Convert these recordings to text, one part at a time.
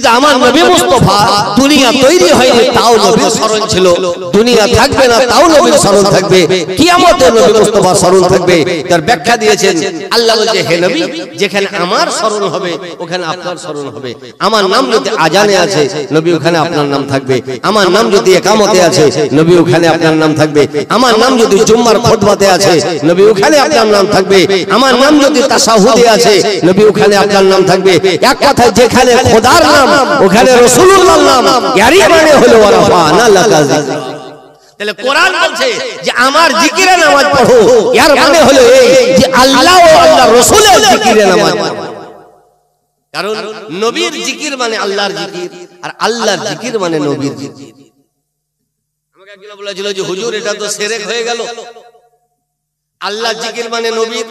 কিন্তু আমার নবী মুস্তাফা দুনিয়া তৈরি হয়নি তাও নবীর স্মরণ ছিল, দুনিয়া থাকবে না তাও নবীর স্মরণ থাকবে, কিয়ামতে নবী মুস্তাফা স্মরণ থাকবে। তার ব্যাখ্যা দিয়েছেন আল্লাহ বলছে, হে নবী, যেখানে আমার স্মরণ হবে ওখানে আপনার স্মরণ হবে। আমার নাম যদি আজানে আছে নবী ওখানে আপনার নাম থাকবে, আমার নাম যদি ইকামতে আছে নবী ওখানে আপনার নাম থাকবে, আমার নাম যদি জুম্মার খুতবাতে আছে নবী ওখানে আপনার নাম থাকবে, আমার নাম যদি তাশাহুদে আছে নবী ওখানে আপনার নাম থাকবে। এক কথায় যেখানে খোদার নাম ওখানে রাসূলুল্লাহর নাম, ইয়ারই মানে হলো ওয়ারাফানা লাকা যিকরা। তাহলে কোরআন বলছে যে আমার জিকিরে নামাজ পড়ো, এর মানে হলো এই যে আল্লাহ ও আল্লাহর রাসূলের জিকিরে নামাজ পড়ো। কারণ নবীর জিকির মানে আল্লাহর জিকির, আর আল্লাহর জিকির মানে নবীর জিকির। আমাকে একজন বলেছিল যে হুজুর এটা তো শিরক হয়ে গেল, আল্লাহর জিকির মানে নবীর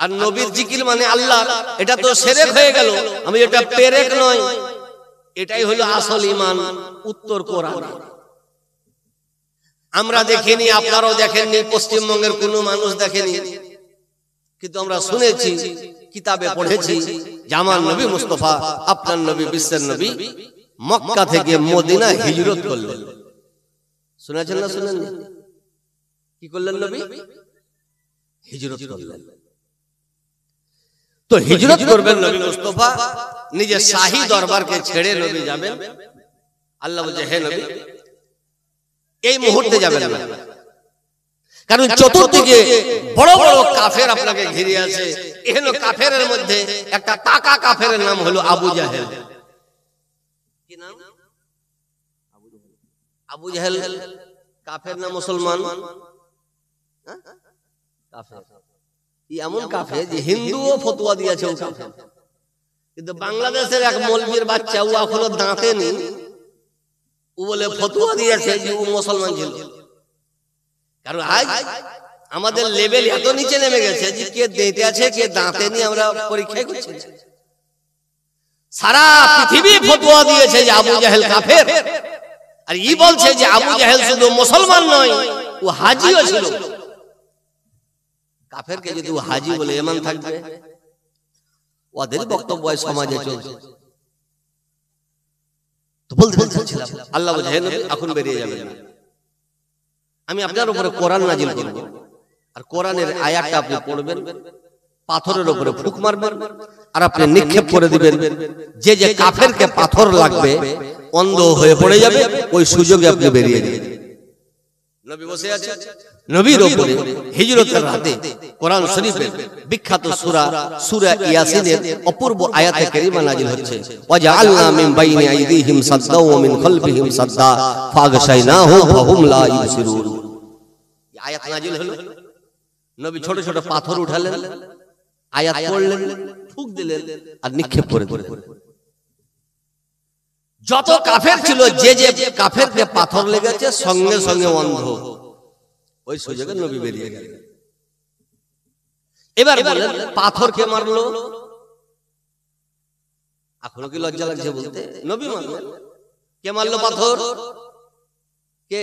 আর নবীর জিকির মানে আল্লাহ, এটা তো শিরক হয়ে গেল। আমি এটা পেরেক নয়, এটাই হলো আসল ঈমান। উত্তর কোরআন। আমরা দেখিনি, আপনারাও দেখেননি, পশ্চিমবঙ্গের কোনো মানুষ দেখেনি, কিন্তু আমরা শুনেছি, কিতাবে পড়েছি যে আমার নবী মুস্তাফা, আপনার নবী, বিশ্বের নবী মক্কা থেকে মদিনা হিজরত করলেন। শুনেছেন না শুনেন? কি করলেন? নবী হিজরত করলেন। তো হিজরত করবেন নবী মুস্তাফা, নিজের শাহী দরবারকে ছেড়ে নবী যাবেন। আল্লাহ বলছে, হে নবী, এই মুহূর্তে যাবেন না, কারণ চতুর্দিকে বড় বড় কাফের আপনাকে ঘিরে আছে। এহেন কাফেরের মধ্যে একটা পাকা কাফেরের নাম হলো আবু জাহেল। কি নাম? আবু জাহেল কাফের না মুসলমান? কাফের। এমন কাফের যে হিন্দুও ফতোয়া দিয়েছে ও কাফের, কিন্তু বাংলাদেশের এক মৌলবীর বাচ্চা, ও এখনো দাঁতে নেই, ও বলে ফতোয়া দিয়েছে যে ও মুসলমান ছিল। কারণ আজ আমাদের লেভেল এত নিচে নেমে গেছে যে কে দাঁতে আছে কে দাঁতে নিয়ে আমরা পরীক্ষা করছি। সারা পৃথিবী ফতোয়া দিয়েছে যে আবু জাহেল কাফের, আর ই বলছে যে আবু জাহেল শুধু মুসলমান নয়, ও হাজিও ছিল। কাফেরকে যদি ও হাজি বলে ঈমান থাকবে? ওদের বক্তব্য সমাজে চলছে। তো বলতে চাচ্ছিলাম, আল্লাহ বলছে, হে নবী, এখন বেরিয়ে যাবেন না, আমি আপনার উপরে কোরআন নাজিল করব, আর কোরআনের আয়াতটা আপনি পড়বেন, পাথরের উপরে ফুঁক মারবেন, আর আপনি নিক্ষেপ করে দিবেন। যে যে কাফেরকে পাথর লাগবে অন্ধ হয়ে পড়ে যাবে, ওই সুযোগে আপনি বেরিয়ে যাবেন। নবী বসে আছে, নবীর উপরে হিজরতের রাতে কোরআন শরীফের বিখ্যাত সূরা সূরা ইয়াসিনের অপূর্ব আয়াতে কারিমা নাজিল হচ্ছে। ওয়াজআলনা মিন বাইনি আইদিহিম সাদ্দা ওয়া মিন খালফিহিম সাদ্দা ফাগশাইনাহুম ফাহুম লা ইউবসিরুন। এই আয়াত নাজিল হলো, নবী ছোট ছোট পাথর উঠালেন, আয়াত পড়লেন, ফুঁক দিলেন, আর নিক্ষেপ করে দিলেন। যত কাফের ছিল, যে যে কাফেরকে পাথর লেগেছে সঙ্গে সঙ্গে অন্ধ, ওই সুযোগে নবী বেরিয়ে গেলেন। এবার বলেন, পাথর কে মারলো? এখনো কি লজ্জা লাগছে বলতে? নবী মারলেন। কে মারলো পাথর? কে?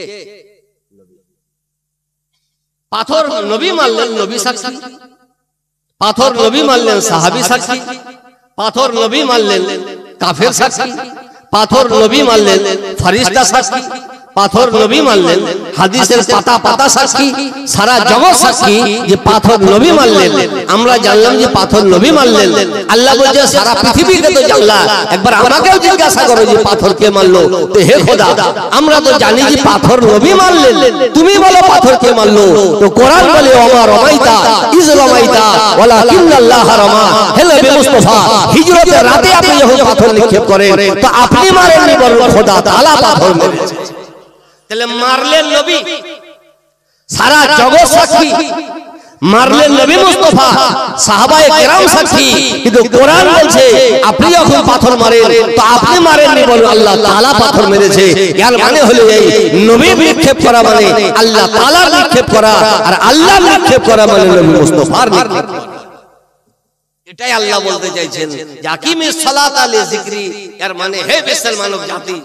পাথর নবী মারলেন, নবী সাক্ষী। পাথর নবী মারলেন, সাহাবী সাক্ষী। পাথর নবী মারলেন, কাফের সাক্ষী। পাথর নবী মারলেন, ফেরেশতা সাক্ষী। পাথর নবী মারলেন, হাদিসের পাতা পাতা সাক্ষী, সারা জগৎ সাক্ষী যে পাথর নবী মারলেন। আমরা জানলাম যে পাথর নবী মারলেন, আল্লাহ বলছে সারা পৃথিবীকে তো জানলা, একবার আমাকেও জিজ্ঞাসা করো যে পাথর কে মারলো। তো হে খোদা, আমরা তো জানি যে পাথর নবী মারলেন, তুমি বলো পাথর কে মারলো। তো কোরআন বলে, ওমা রমাইতা ইজ রমাইতা ওয়ালাকিন্নাল্লাহ রামা। হে নবী মুস্তাফা, হিজরতের রাতে আপনি যখন পাথর নিক্ষেপ করেন, তো আপনি মারেননি, বরং খোদা তাআলা পাথর মেরেছে। তাহলে মারলেন নবী, সারা জগৎ সাক্ষী। মারলেন নবী মুস্তাফা, সাহাবায়ে কেরাম সাক্ষী। কিন্তু কোরআন বলছে আপনি যখন পাথর মারেন, তো আপনি মারেননি, বলুন আল্লাহ তাআলা পাথর মেরেছে। এর মানে হলো এই, নবী নিক্ষেপ করা মানে আল্লাহ তাআলার নিক্ষেপ করা, আর আল্লাহ নিক্ষেপ করা মানে নবী মুস্তাফার নিক্ষেপ করা। এটাই আল্লাহ বলতে চাইছেন, আকিমিস সালাতা লিযিকরি। এর মানে হে বিশ্বের মানব জাতি,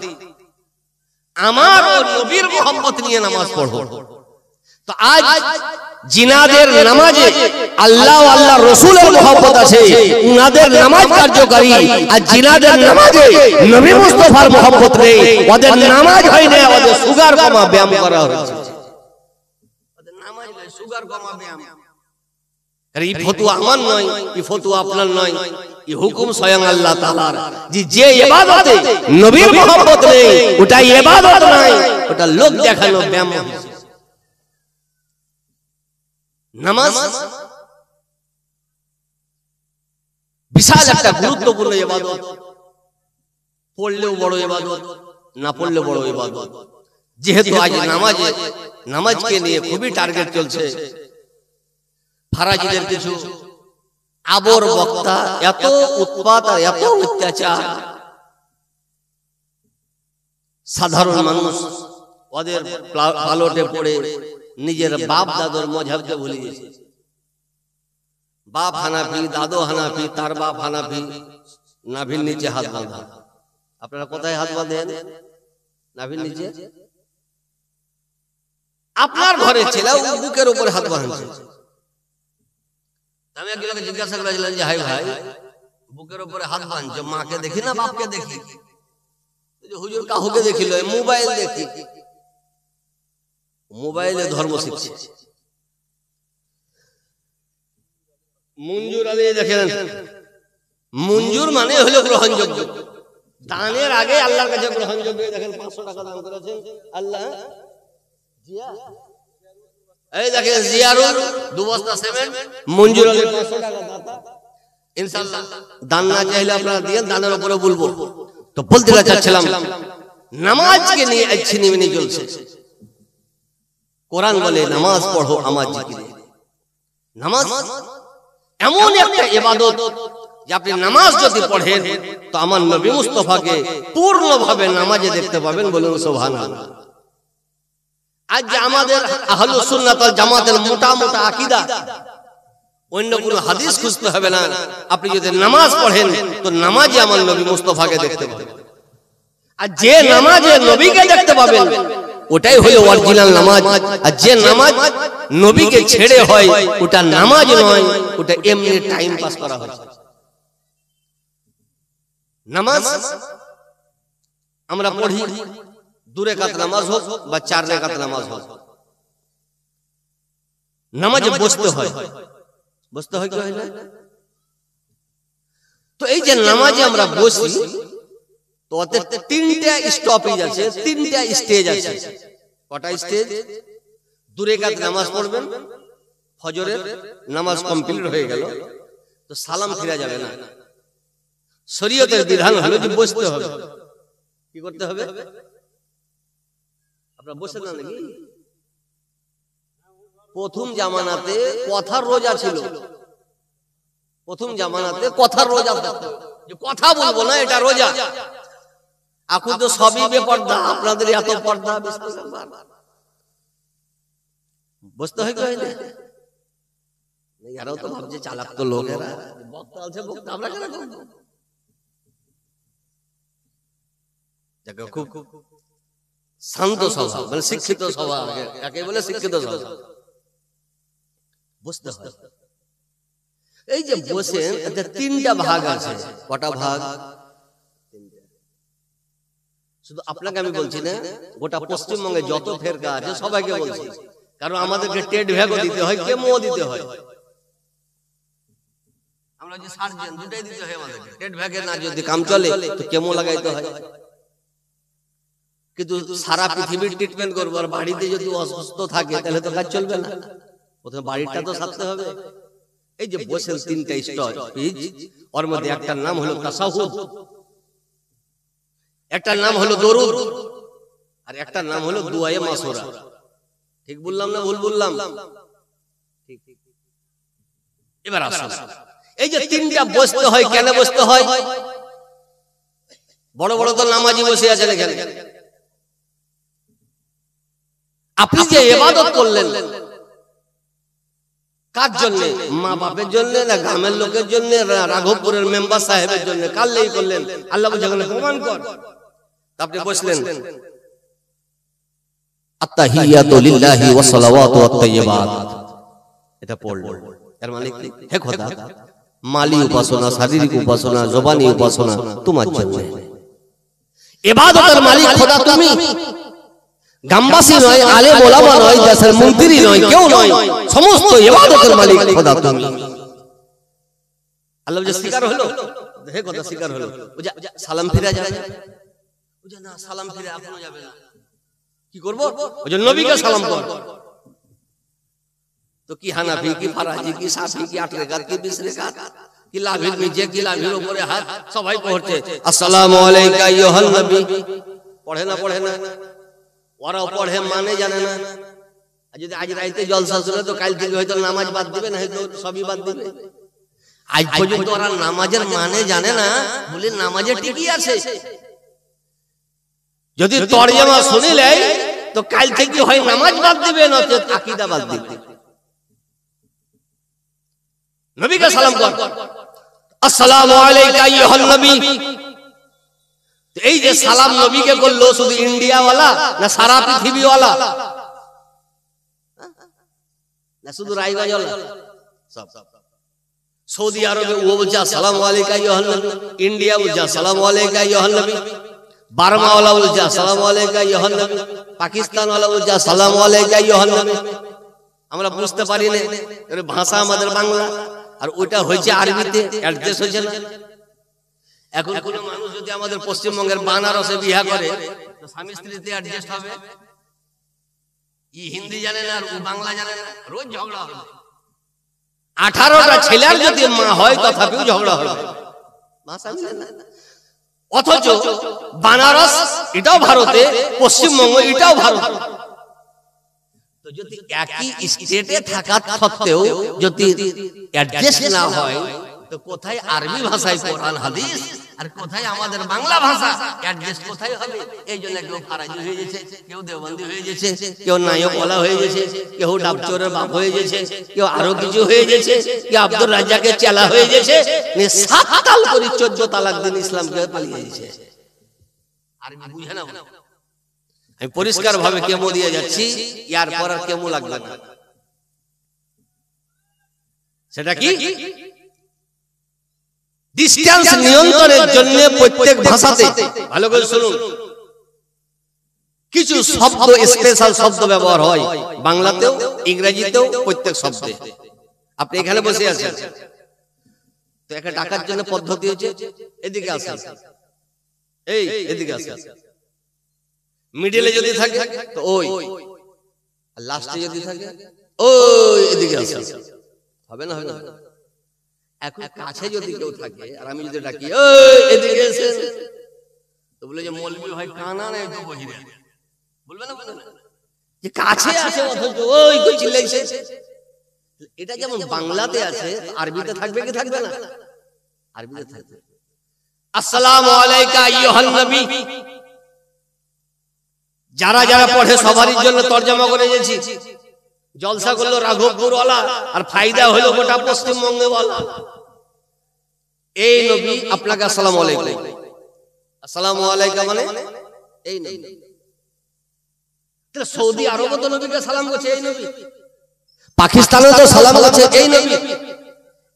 আমার ও নবীর মোহাম্মত নিয়ে নামাজ পড়ো। তো আজ জিনাদের নামাজে আল্লাহ ও আল্লাহ রাসূলের মহব্বত আছে, উনাদের নামাজ কার্যকরী, আর জিনাদের নামাজে নবী মুস্তাফার মহব্বত নেই, ওদের নামাজ হয় না, ওদের সুগার কমা ব্যায়াম করা হচ্ছে, ওদের নামাজ নয়, সুগার কমা ব্যায়াম। এই ফতোয়া আমার নয়, এই ফতোয়া আপনার নয়, এই হুকুম স্বয়ং আল্লাহ তাআলার। যে ইবাদতে নবীর মহব্বত নেই, ওটা ইবাদত নয়, ওটা লোক দেখানো ব্যায়াম। নামাজ বিশাল একটা গুরুত্বপূর্ণ ইবাদত, পড়লেও বড় ইবাদত, না পড়লেও বড় ইবাদত। যেহেতু আজ নামাজকে নিয়ে খুবই টার্গেট চলছে, ফারাজিদের কিছু আবর বক্তা এত উৎপাত আর এত অত্যাচার, সাধারণ মানুষ ওদের পালটে পড়ে নিজের বাপ দাদুর মযহাবকে ভুলে গেছে। বাপ হানাফি, দাদু হানাফি, তার বাপ হানাফি, নাভির নিচে হাত বাঁধা। আপনারা কোথায় হাত বাঁধেন? নাভির নিচে। আপনার ঘরে ছেলে বুকের উপরে হাত বাঁধছে। আমি একজনকে জিজ্ঞাসা করেছিলাম যে হাই ভাই, বুকের উপরে হাত বাঁধছে, মাকে দেখি না বাপকে দেখি? হুজুর কাহুকে দেখিল, মোবাইল দেখি, মোবাইলে ধর্ম শিখছে। মঞ্জুর আলী দেখেন, মঞ্জুর মানে হলো গ্রহণযোগ্য, দানের আগে আল্লাহর কাছে গ্রহণযোগ্য। দেখেন 500 টাকা দান করেছেন আল্লাহ। এই দেখেন জিয়ারুল 2 বস্তা সিমেন্ট, মঞ্জুর আলী 500 টাকা দাতা। ইনশাআল্লাহ দান না চাইলে আপনারা দিয়ে, দানের উপরে বলবো। তো বলতে চাচ্ছিলাম নামাজকে নিয়ে ছিনিমিনি চলছে। কোরআন বলে নামাজ পড়ো আমার জিকিরে। নামাজ এমন একটা ইবাদত যে আপনি নামাজ যদি পড়েন তো আমার নবী মুস্তাফাকে পূর্ণভাবে নামাজে দেখতে পাবেন। বলুন সুবহানাল্লাহ। আজ যে আমাদের আহলুস সুন্নাত ওয়াল জামাতের মোটা মোটা আকীদা, অন্য কোনো হাদিস খুঁজতে হবে না, আপনি যদি নামাজ পড়েন তো নামাজে আমার নবী মুস্তাফাকে দেখতে পাবেন। আর যে নামাজে নবীকে দেখতে পাবেন ওটাই হলো অরিজিনাল নামাজ। আর যে নামাজ নবীকে ছেড়ে হয় ওটা নামাজ নয়, ওটা এমনি টাইম পাস করা হয়। নামাজ আমরা পড়ি, 2 রাকাত নামাজ হোক বা 4 রাকাত নামাজ হোক, নামাজে বসতে হয়। বসতে হয় কি হয় না? তো এই যে নামাজে আমরা বসি, তো ওতে 3টা স্টপেজ আছে, 3টা স্টেজ আছে। কটা স্টেজ? 2 রাকাত নামাজ পড়বেন, ফজরের নামাজ কমপ্লিট হয়ে গেল, তো সালাম ফিরা যাবে না। শরীয়তের বিধান হলো যে বসতে হবে। কি করতে হবে? আপনারা বসে না নাকি? প্রথম জামানাতে কথার রোজা ছিল, প্রথম জামানাতে কথার রোজা থাকতো, যে কথা বলবো না এটা রোজা। এখন তো সবই বেপর্দা, আপনাদের এত পর্দা। বসতে হয় কি হয় না? এরাও তো ভাবছে চালাক তো লোকেরা, বক্তা আছে, বক্তা আমরা কেন করবো? খুব শান্ত স্বভাব, মানে শিক্ষিত স্বভাব, একে বলে শিক্ষিত স্বভাব। বসতে হয়। এই যে বসেন, এতে 3টা ভাগ আছে। কটা ভাগ? শুধু আপনাকে আমি বলছি না, গোটা পশ্চিমবঙ্গে যত ফেরকা আছে সবাইকে বলছি, কারণ আমাদেরকে টেট ভ্যাগও দিতে হয়, কেমো দিতে হয়। আমরা যে সার্জন, দুটাই দিতে হয় আমাদেরকে। টেট ভ্যাগে না যদি কাম চলে তো কেমো লাগাইতে হয়। কিন্তু সারা পৃথিবীর ট্রিটমেন্ট করবো, আর বাড়িতে যদি অসুস্থ থাকে তাহলে তো কাজ চলবে না। প্রথমে বাড়িটা তো সারতে হবে। এই যে বসেন 3টা স্টেজ, ওর মধ্যে একটার নাম হলো তাসাহুদ, একটার নাম হলো দরুদ, আর একটার নাম হলো দুআয়ে মাসুরা। ঠিক বললাম না ভুল বললাম? এবার আসুন, এই যে 3টা বসতে হয়, কেন বসতে হয়? বড় বড় তো নামাজি বসে আছেন এখানে। আপনি যে ইবাদত করলেন কার জন্য? মা বাপের জন্য, না গ্রামের লোকের জন্য, না রাঘবপুরের মেম্বার সাহেবের জন্য? কার লেগে করলেন? আল্লাহ বলছেন প্রমাণ কর। আপনি বসলেন, আত্তাহিয়াতু লিল্লাহি ওয়াস সালাওয়াতু ওয়াত তাইয়্যিবাত, এটা পড়লেন। এর মানে হে খোদা মালি উপাসনা, শারীরিক উপাসনা, জবানি উপাসনা তোমার জন্য। ইবাদতের মালিক খোদা তুমি, গ্রামবাসী নয়, আলেম ওলামা নয়, দেশের মন্ত্রী নয়, কেউ নয়, সমস্ত ইবাদতের মালিক খোদা তুমি। আল্লাহ যে স্বীকার হলো, হে খোদা স্বীকার হলো, সালাম ফিরে যাবে না, সালাম ফিরে আপনি যাবে না, কি করব? ওই যে নবীকে সালাম কর। তো কি হানাফি, কি ফারাজি, কি শাফি, কি 8 রাকাত, কি 20 রাকাত, কি লাভের নিচে, কি লাভের উপরে হাত, সবাই পড়ছে আসসালামু আলাইকা আইয়ুহান নবী। পড়ে না ওরাও পড়ে, মানে জানে না। আর যদি আজ রাইতে জলসা শুনে তো কাল থেকে হয়তো নামাজ বাদ দিবে না, হয়তো সবই বাদ দিবে। আজ পর্যন্ত ওরা নামাজের মানে জানে না বলে নামাজে টিকি আছে। যদি তরজমা শুনিলে তো কাল থেকে হয় নামাজ বাদ দিবে, না তো আকীদা বাদ দিবে। নবীকে সালাম কর, আসসালামু আলাইকা আইয়ুহান নবী। এই যে সালাম নবীকে করলো শুধু ইন্ডিয়া ওয়ালা না সারা পৃথিবী ওয়ালা, না শুধু রায়গঞ্জ ওয়ালা? সব। সৌদি আরবে ও বলছে আসসালামু আলাইকা আইয়ুহান নবী, ইন্ডিয়া বলছে আসসালামু আলাইকা আইয়ুহান নবী, বার্মা ওয়ালা বলছে আসসালামু আলাইকা আইয়ুহান নবী, পাকিস্তান ওয়ালা বলছে আসসালামু আলাইকা আইয়ুহান নবী। আমরা বুঝতে পারি না, ভাষা আমাদের বাংলা, আর ওইটা হয়েছে আরবিতে, অ্যাডজাস্ট হয়েছে না। এখন কোন মানুষ যদি আমাদের পশ্চিমবঙ্গের বানারসে বিয়ে করে তো স্বামী স্ত্রীতে অ্যাডজাস্ট হবে? ই হিন্দি জানে না আর ও বাংলা জানে না, রোজ ঝগড়া হবে। 18টা ছেলের যদি মা হয় তথাপিও ঝগড়া হবে, ভাষা মিলে না। অথচ বানারস এটাও ভারতে, পশ্চিমবঙ্গ এটাও ভারত। তো যদি একই স্টেটে থাকা সত্ত্বেও যদি অ্যাডজাস্ট না হয় তো কোথায় আরবি ভাষায় কোরআন হাদিস আর কোথায় আমাদের বাংলা ভাষা অ্যাডজাস্ট কোথায় হবে? এই জন্য কেউ ফারাজি হয়ে গেছে, কেউ দেওবন্দি হয়ে গেছে, কেউ নায়ক ওয়ালা হয়ে গেছে, কেউ ডাবচোরের বাপ হয়ে গেছে, কেউ আরো কিছু হয়ে গেছে, কেউ আব্দুর রাজ্জাকের চেলা হয়ে গেছে, 7 তাল করে 14 তালাক দিন ইসলামকে পালিয়ে গেছে। আরবি বুঝে না। আমি পরিষ্কার ভাবে কেমো দিয়ে যাচ্ছি, ইয়ার পর আর কেমো লাগবে না। সেটা কি? ডিসটেন্স নিয়ন্ত্রণের জন্য প্রত্যেক ভাষাতে, ভালো করে শুনুন, কিছু শব্দ স্পেশাল শব্দ ব্যবহার হয়, বাংলাতেও ইংরেজিতেও প্রত্যেক শব্দে। আপনি এখানে বসে আছেন তো একে ডাকার জন্য পদ্ধতি হচ্ছে এদিকে আসেন, এই এদিকে আসেন। মিডলে যদি থাকে তো ওই, আর লাস্টে যদি থাকে ওই এদিকে আসেন। হবে না? হবে না? এখন কাছে যদি কেউ থাকে আর আমি যদি ডাকি ওই এদিকে এসেন, তো বলে যে মৌলভী ভাই কানা না একটু বহিরে বলবে না, বলবে না যে কাছে আছে অথচ ওই কই চিল্লাইছে। এটা যেমন বাংলাতে আছে, আরবিতে থাকবে কি থাকবে না? আরবিতে থাকবে। আসসালামু আলাইকা আইয়ুহান নবী। যারা যারা পড়ে সবারই জন্য তরজমা করে দিয়েছি। জলসা করলো রাঘবপুর ওয়ালা আর ফায়দা হলো গোটা পশ্চিমবঙ্গে ওয়ালা। এই নবী আপনাকে আসসালামু আলাইকুম, আসসালামু আলাইকা মানে এই নবী। তাহলে সৌদি আরবে তো নবীকে সালাম করছে এই নবী, পাকিস্তানে তো সালাম করছে এই নবী,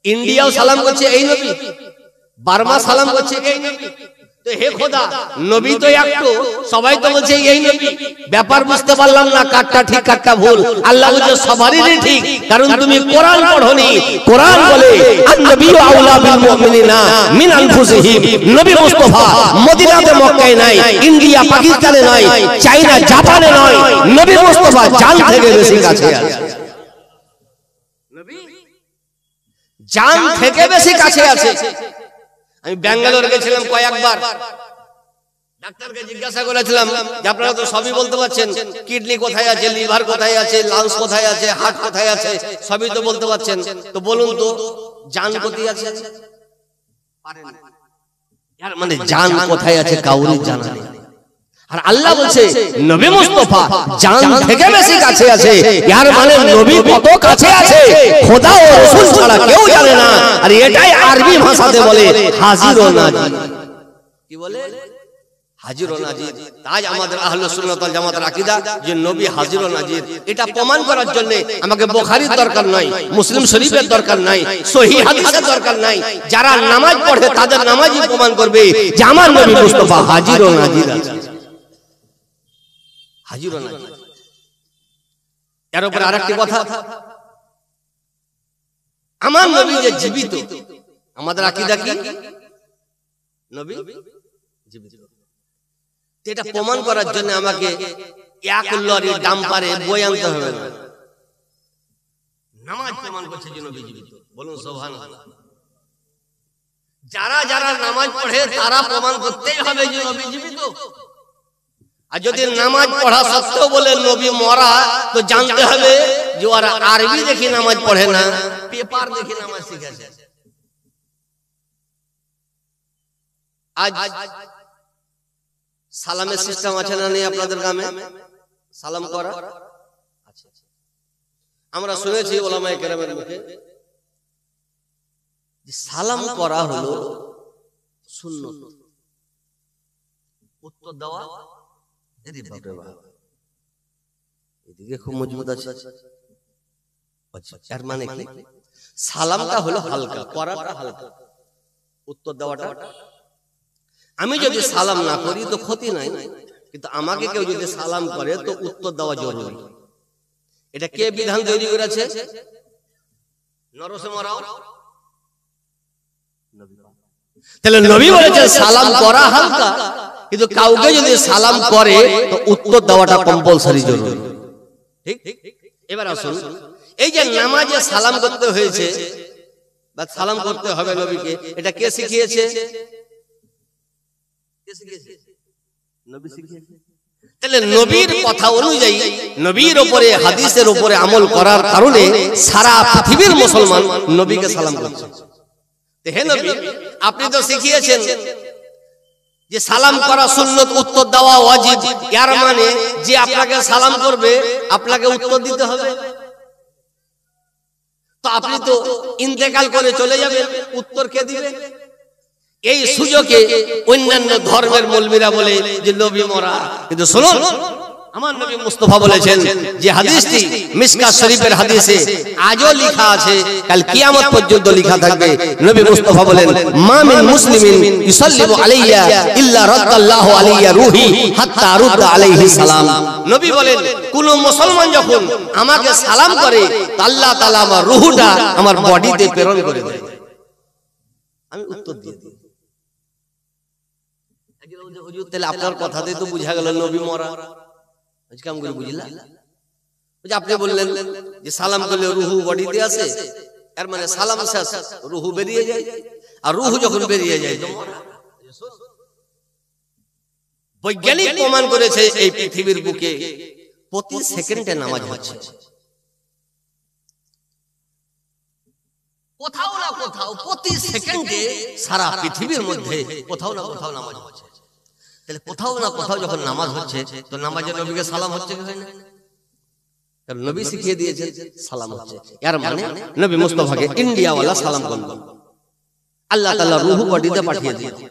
ইন্ডিয়াও সালাম করছে এই নবী, বার্মা সালাম করছে এই নবী। তো হে খোদা, নবী তো একটু, সবাই তো বলছে এই নবী। ব্যাপার বুঝতে পারলাম না কাটটা ঠিক কাটটা ভুল। আল্লাহ বলছে সবারই ঠিক, কারণ তুমি কোরআন পড়োনি। কোরআন বলে আন-নবিয়্যু আওলা বিল মুমিনিনা মিন আনফুসিহিম। নবী মুস্তাফা মদিনাতে মক্কায় নাই, ইন্ডিয়া পাকিস্তানে নাই, চায়না জাপানে নাই, নবী মুস্তাফা জান থেকে বেশি কাছে আছে। নবী জান থেকে বেশি কাছে আছে। আমি ব্যাঙ্গালোর গেছিলাম কয়েকবার, ডাক্তারকে জিজ্ঞাসা করেছিলাম যে আপনারা তো সবই বলতে পারছেন, কিডনি কোথায় আছে, লিভার কোথায় আছে, লাংস কোথায় আছে, হার্ট কোথায় আছে, সবই তো বলতে পারছেন, তো বলুন তো জান কোথায় আছে? মানে জান কোথায় আছে কাউরি জানা নেই। আর আল্লাহ বলছে নবী মুস্তাফা জান থেকে বেশি কাছে আছে। ইয়ার মানে নবী কত কাছে আছে খোদা ও রাসূল ছাড়া কেউ জানে না। আর এটাই আরবি ভাষাতে বলে হাজির ও নাজির। কি বলে? হাজির ও নাজির। তাই আমাদের আহলুস সুন্নাত ওয়াল জামাতের আকীদা যে নবী হাজির ও নাজির। এটা প্রমাণ করার জন্য আমাকে বুখারীর দরকার নাই, মুসলিম শরীফের দরকার নাই, সহিহ হাদিসের দরকার নাই। যারা নামাজ পড়ে তাদের নামাজই প্রমাণ করবে যে আমার নবী মুস্তাফা হাজির ও নাজির আছে। হাজির ও নাজির। এর উপর আরেকটি কথা, আমার নবী যে জীবিত, আমাদের আকীদা কি নবী জীবিত। এটা প্রমাণ করার জন্য আমাকে এক লরি ডাম্পারে বই আনতে হবে না, নামাজ প্রমাণ করছে যে নবী জীবিত। বলুন সুবহানাল্লাহ। যারা যারা নামাজ পড়ে তারা প্রমাণ করতেই হবে যে নবী জীবিত। আর যদি নামাজ পড়া সত্ত্বেও বলে নবী মরা, তো জানতে হবে যে ওরা আরবি দেখে নামাজ পড়ে না, পেপার দেখে নামাজ শিখেছে। আজ সালামের সিস্টেম আছে না নেই আপনাদের গ্রামে? সালাম করা আমরা শুনেছি ওলামায়ে কেরামের মুখে, সালাম করা হলো সুন্নত, উত্তর দেওয়া এদিকে খুব মজবুত আছে। এর মানে কি? সালামটা হলো হালকা, করাটা হালকা, উত্তর দেওয়াটা। আমি যদি সালাম না করি তো ক্ষতি নাই, কিন্তু আমাকে কেউ যদি সালাম করে তো উত্তর দেওয়া জরুরি। এটা কে বিধান তৈরি করেছে? নরসিংহরাও। তাহলে নবী বলেছেন সালাম করা হালকা, কিন্তু কাউকে যদি সালাম করে তো উত্তর দেওয়াটা কম্পালসারি জরুরি। ঠিক? এবার আসুন, এই যে নামাজে সালাম করতে হয়েছে বা সালাম করতে হবে নবীকে, এটা কে শিখিয়েছে? নবী শিখিয়েছে। তাহলে নবীর কথা অনুযায়ী, নবীর উপরে হাদিসের উপরে আমল করার কারণে সারা পৃথিবীর মুসলমান নবীকে সালাম করছে। হে নবী, আপনি তো শিখিয়েছেন যে সালাম করা সুন্নত, উত্তর দেওয়া ওয়াজিব। এর মানে যে আপনাকে সালাম করবে আপনাকে উত্তর দিতে হবে। তো আপনি তো ইন্তেকাল করে চলে যাবেন, উত্তর কে দিবে? এই সুযোগে অন্যান্য ধর্মের মৌলবীরা বলে যে নবী মরা। কিন্তু শুনুন, আমার নবী মুস্তাফা বলেছেন যে হাদিসটি মিশকাত শরীফের হাদিসে আজও লেখা আছে, কাল কিয়ামত পর্যন্ত লেখা থাকবে। নবী মুস্তাফা বলেন, মা মিন মুসলিমিন ইউসাল্লিমু আলাইয়া ইল্লা রাদ্দাল্লাহু আলাইয়া রূহি হাত্তা আরুদ্দা আলাইহি সালাম। নবী বলেন, কোন মুসলমান যখন আমাকে সালাম করে আল্লাহ তাআলা আমার রূহটা আমার বডিতে প্রেরণ করে দেয়, আমি উত্তর দিয়ে দিই। হুজুর, তাহলে আপনার কথাতেই তো বোঝা গেল নবী মরা। কেমন করে বুঝলা? আপনি বললেন যে সালাম করলে রুহু বডিতে আসে, এর মানে সালাম শেষ, রুহু বেরিয়ে যায়, আর রুহু যখন বেরিয়ে যায় তো মরা। বৈজ্ঞানিক প্রমাণ করেছে এই পৃথিবীর বুকে প্রতি সেকেন্ডে নামাজ হচ্ছে, কোথাও না কোথাও প্রতি সেকেন্ডে সারা পৃথিবীর মধ্যে কোথাও না কোথাও নামাজ হচ্ছে। তাহলে কোথাও না কোথাও যখন নামাজ হচ্ছে তো নামাজে নবীকে সালাম হচ্ছে কি হয় না? কারণ নবী শিখিয়ে দিয়েছে সালাম হচ্ছে। এর মানে নবী মুস্তাফাকে ইন্ডিয়া ওয়ালা সালাম করলো, আল্লাহ তাআলা রূহু বডিতে পাঠিয়ে দিয়েছে।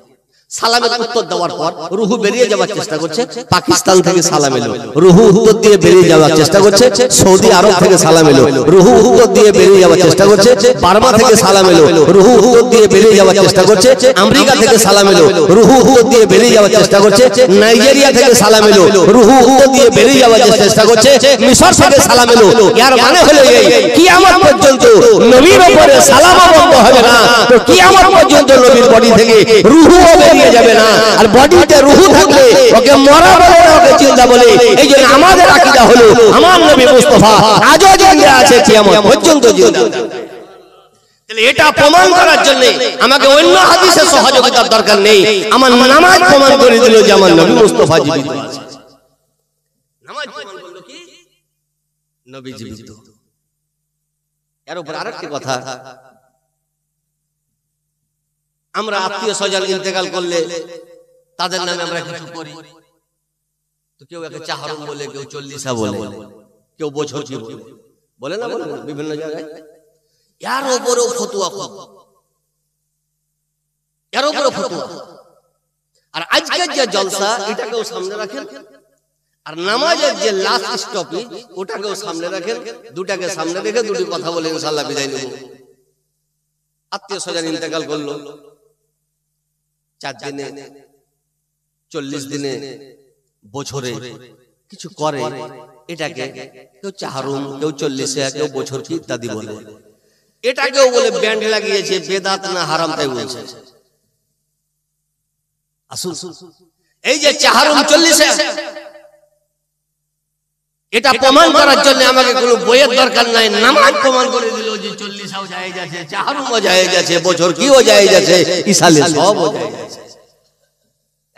সালামের উত্তর দেওয়ার পর রুহু বেরিয়ে যাওয়ার চেষ্টা করছে, পাকিস্তান থেকে সালাম এলো, রুহু উত্তর দিয়ে বেরিয়ে যাওয়ার চেষ্টা করছে, সৌদি আরব থেকে সালাম এলো, রুহু উত্তর দিয়ে বেরিয়ে যাওয়ার চেষ্টা করছে, বার্মা থেকে সালাম এলো, রুহু উত্তর দিয়ে বেরিয়ে যাওয়ার চেষ্টা করছে, আমেরিকা থেকে সালাম এলো, রুহু উত্তর দিয়ে বেরিয়ে যাওয়ার চেষ্টা করছে, নাইজেরিয়া থেকে সালাম এলো, রুহু উত্তর দিয়ে বেরিয়ে যাওয়ার চেষ্টা করছে, মিশর থেকে সালাম এলো। এর মানে হলো এই, কিয়ামত পর্যন্ত নবীর উপরে সালাম বন্ধ হবে না, তো কিয়ামত পর্যন্ত নবীর বডি থেকে রুহু বেরিয়ে যাবে না। আর বডিতে রুহু থাকলে ওকে মরা বলে না, ওকে জিন্দা বলে। এই জন্য আমাদের আকীদা হলো আমার নবী মুস্তাফা আজও জিন্দা আছে, কিয়ামত পর্যন্ত জিন্দা। তাহলে এটা প্রমাণ করার জন্য আমাকে অন্য হাদিসের সহযোগিতার দরকার নেই, আমার নামাজ প্রমাণ করে দিল যে আমার নবী মুস্তাফা জীবিত আছে। নামাজ প্রমাণ করলো কি নবী জীবিত। এর উপর আরেকটি কথা, আমরা আত্মীয় স্বজন ইন্তেকাল করলে তাদের নামে আমরা কিছু করি, তো কেউ একে চাহরম বলে, কেউ চল্লিশা বলে, কেউ বছর বলে না, বলে বিভিন্ন জায়গায়। এর উপরেও ফতোয়া, এর উপরেও ফতোয়া। আর আজকের যে জলসা এটাকেও সামনে রাখেন, আর নামাজের যে লাস্ট স্টপেজ ওটাকেও সামনে রাখেন। দুটাকে সামনে রেখে দুটি কথা বলে ইনশাআল্লাহ বিদায় নেব। আত্মীয় স্বজন ইন্তেকাল করলো, 4 দিনে, 40 দিনে, বছরে কিছু করে, এটাকে কেউ চাহারুম, কেউ 40-এ, কেউ বছর কি ইত্যাদি বলে। এটাকেও বলে ব্যান্ড লাগিয়েছে, বেদাত না হারাম তাই বলছে। আসুন, এই যে চাহারুম 40-এ, এটা প্রমাণ করার জন্য আমাকে কোনো বইয়ের দরকার নাই, নামাজ প্রমাণ করে দিল যে 40-ও জায়েজ আছে, চাহারুমও জায়েজ আছে, বছর কিও জায়েজ আছে, ইসালে সবও জায়েজ আছে।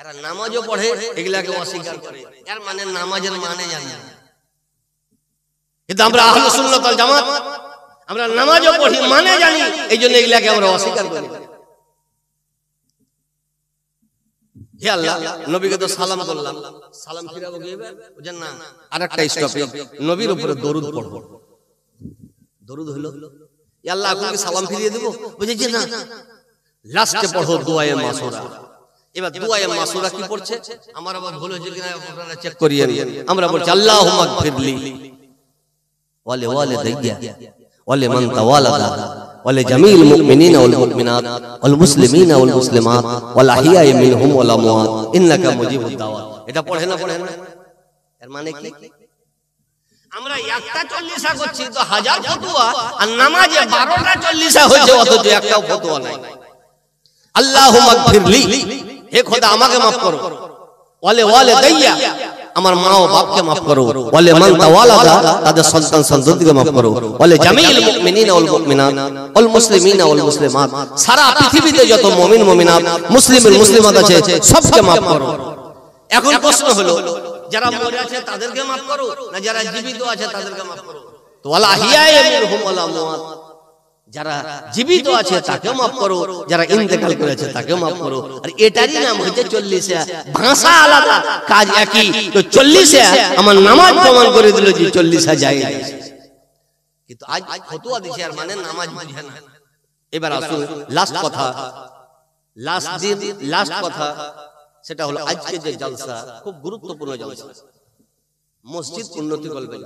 এরা নামাজও পড়ে, এগুলাকে অস্বীকার করে, এর মানে নামাজের মানে জানে না। কিন্তু আমরা আহলে সুন্নাত ওয়াল জামাত, আমরা নামাজও পড়ি, মানে জানি, এইজন্য এগুলাকে আমরা অস্বীকার করি। হে আল্লাহ, নবীকে তো সালাম করলাম, সালাম ফিরাবো কি বুঝেন না? আরেকটা স্টপেজ, নবীর উপরে দরুদ পড়বো। দরুদ হলো, হে আল্লাহ এখন কি সালাম ফিরিয়ে দেব? বুঝে যে না, লাস্টে পড়ো দুআয়ে মাসুরা। এবার দুআয়ে মাসুরা কি পড়ছে? আমার আবার ভুল হয়েছে কিনা আপনারা চেক করিয়েন। আমরা বলছি আল্লাহুম্মা গফিরলি ওয়া লিওয়ালিদাইয়া ওয়া লিমান তাওয়ালাদা ওয়া লিজামিল মুমিনিনা ওয়াল মুমিনাত ওয়াল মুসলিমিনা ওয়াল মুসলিমাত ওয়াল আহইয়াই মিনহুম ওয়াল আমওয়াত ইন্নাকা মুজিবুদ দাওয়াত। এটা পড়ে না? পড়ে না? এর মানে কি? আমরা একটা 40 করছি তো হাজার ফতোয়া, আর নামাজে 12টা 40 হয়েছে, অথচ একটাও ফতোয়া নাই। আল্লাহুম্মা গফিরলি, হে খোদা আমাকে মাফ করো, ওয়া লিওয়ালিদাইয়া, আমার মা ও বাপকে মাফ করো, ওয়া লিমান তাওয়ালাদা, তাদের সন্তান সন্ততিকে মাফ করো, ওয়া লিজামিল মুমিনিনা ওয়াল মুমিনাত ওয়াল মুসলিমিনা ওয়াল মুসলিমাত, সারা পৃথিবীতে যত মুমিন মুমিনাত, মুসলিম মুসলিমাত আছে সবকে মাফ করো। এখন প্রশ্ন হলো, যারা মরে আছে তাদেরকে মাফ করো না যারা জীবিত আছে তাদেরকে মাফ করো? তো ওয়াল আহইয়াই মিনহুম ওয়াল আমওয়াত, যারা জীবিত আছে তাকেও মাফ করো, যারা ইন্তেকাল করেছে তাকেও মাফ করো। আর এটারই নাম হচ্ছে 40। ভাষা আলাদা, কাজ একই। তো 40 আমার নামাজ প্রমাণ করে দিল যে 40 জায়েজ আছে, কিন্তু আজ ফতোয়া দিছে আর মানে নামাজ বুঝে না। এবার আসুন লাস্ট কথা, লাস্ট কথা, সেটা হলো আজকে যে জলসা, খুব গুরুত্বপূর্ণ জলসা, মসজিদ উন্নতি করবে।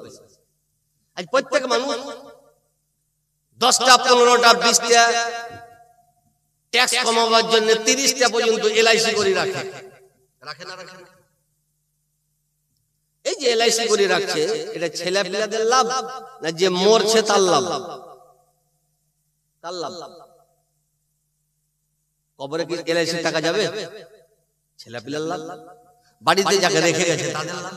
আজ প্রত্যেক মানুষ 10টা 15টা 20টা ট্যাক্স কমাবার জন্য 30টা পর্যন্ত এলআইসি করে রাখে। রাখে না? রাখে না? এই যে এলআইসি করে রাখছে, এটা ছেলেপিলাদের লাভ না যে মরছে তার লাভ? কার লাভ? কবরে কি এলআইসি টাকা যাবে? ছেলেপিলার লাভ। বাড়িতে যাকে রেখে গেছে তাদের লাভ।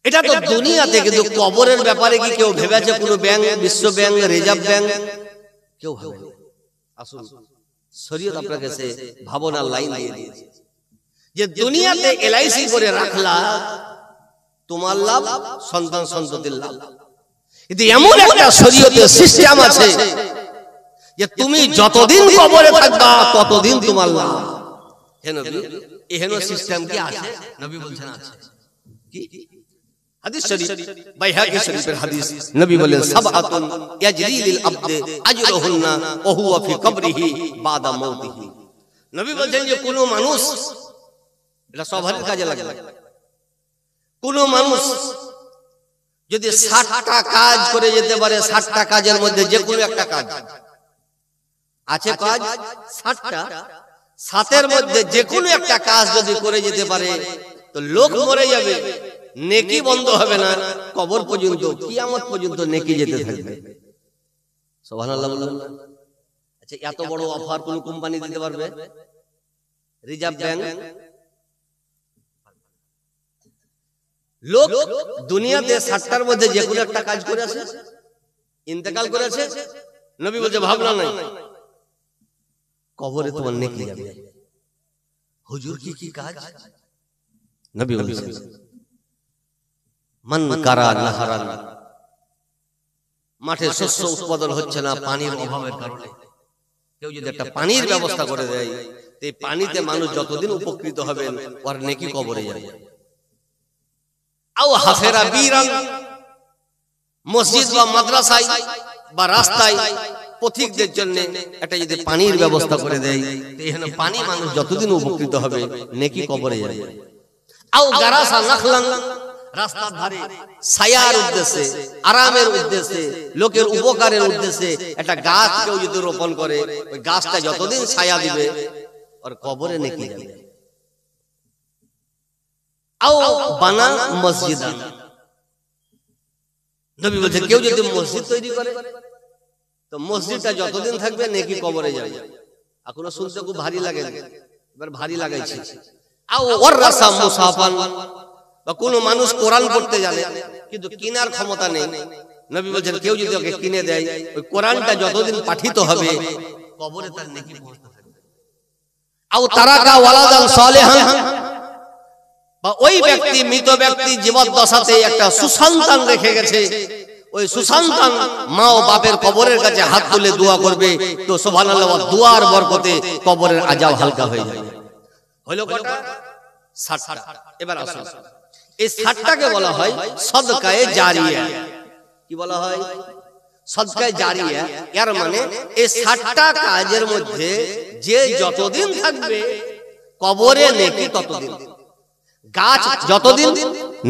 এটা তো দুনিয়াতে, কিন্তু কবরের ব্যাপারে কি কেউ ভেবেছে? কোনো ব্যাংক, বিশ্ব ব্যাংক, রিজার্ভ ব্যাংক কেউ ভাবেনি। আসুন, শরীয়ত আপনাকে সে ভাবনার লাইন দিয়ে দিয়েছে যে দুনিয়াতে এলআইসি করে রাখলা তোমার লাভ, সন্তান সন্ততির লাভ। কিন্তু এমন একটা শরীয়তের সিস্টেম আছে যে তুমি যতদিন কবরে থাকবা ততদিন তোমার লাভ। হে নবী, এহেন সিস্টেম কি আছে? নবী বলছেন আছে। কি হাদিস শরীফ, বাইহাকি শরীফের হাদিস, নবী বলেন সাবআতুন ইয়াজরি লিল আবদি আজরুহুন্না ওয়া হুয়া ফি কবরিহি বাদা মাউতিহি। নবী বলেন যে কোন মানুষ, এটা সবার কাজে লাগে, কোন মানুষ যদি 60টা কাজ করে যেতে পারে, 60টা কাজের মধ্যে যে কোনো একটা কাজ আছে, কাজ 60টা, 7এর মধ্যে যে কোনো একটা কাজ যদি করে যেতে পারে, তো লোক মরে যাবে, নেকি বন্ধ হবে না, কবর পর্যন্ত, কিয়ামত পর্যন্ত নেকি যেতে থাকবে। সুবহানাল্লাহ বলুন। আচ্ছা, এত বড় অফার কোন কোম্পানি দিতে পারবে? Reserve bank. লোক দুনিয়াতে 60টার মধ্যে যে কোনো একটা কাজ করেছে, ইন্তেকাল করেছে, নবী বলছে ভাবনা নাই, কবরে তোমার নেকি যাবে। হুজুর কি কি কাজ? নবী বলছেন মান কারা নাহারান, মাঠে শস্য উৎপাদন হচ্ছে না পানির অভাবের কারণে, কেউ যদি একটা পানির ব্যবস্থা করে দেয়, এই পানিতে মানুষ যতদিন উপকৃত হবেন ওর নেকি কবরে যাবে। আও হাফেরা বীরান, মসজিদ বা মাদ্রাসায় বা রাস্তায় পথিকদের জন্য একটা যদি পানির ব্যবস্থা করে দেয়, এখানে পানি মানুষ যতদিন উপকৃত হবে, নেকি কবরে যাবে। আও গারাসা নাখলান, রাস্তার ধারে ছায়ার উদ্দেশ্যে, আরামের উদ্দেশ্যে, লোকের উপকারের উদ্দেশ্যে একটা গাছ কেউ যদি রোপণ করে, ওই গাছটা যতদিন ছায়া দিবে ওর কবরে নেকি যাবে। আও বানা মসজিদান, নবী বলছেন কেউ যদি মসজিদ তৈরি করে তো মসজিদটা যতদিন থাকবে নেকি কবরে যাবে। এখনো শুনতে খুব ভারী লাগে, এবার ভারী লাগাইছে। আও ওয়ারাসা মুসাফান, বা কোনো মানুষ কোরআন পড়তে জানে কিন্তু কিনার ক্ষমতা নেই, নবী বলছেন কেউ যদি ওকে কিনে দেয়, ওই কোরআনটা যতদিন পাঠিত হবে কবরে তার নেকি পৌঁছতে থাকবে। আও তারাকা ওয়ালাদান সালেহান, বা ওই ব্যক্তি মৃত ব্যক্তি জীবদ্দশাতে একটা সুসন্তান রেখে গেছে, ওই সুসন্তান মা ও বাপের কবরের কাছে হাত তুলে দোয়া করবে, তো সুবহানাল্লাহ, দোয়ার বরকতে কবরের আযাব হালকা হয়ে যাবে। হলো কটা? 60টা। এবার আসুন, এই 60টাকে বলা হয় সদকায়ে জারিয়া। কি বলা হয়? সদকায়ে জারিয়া। এর মানে এই 60টা কাজের মধ্যে যে যতদিন থাকবে কবরে নেকি ততদিন, গাছ যতদিন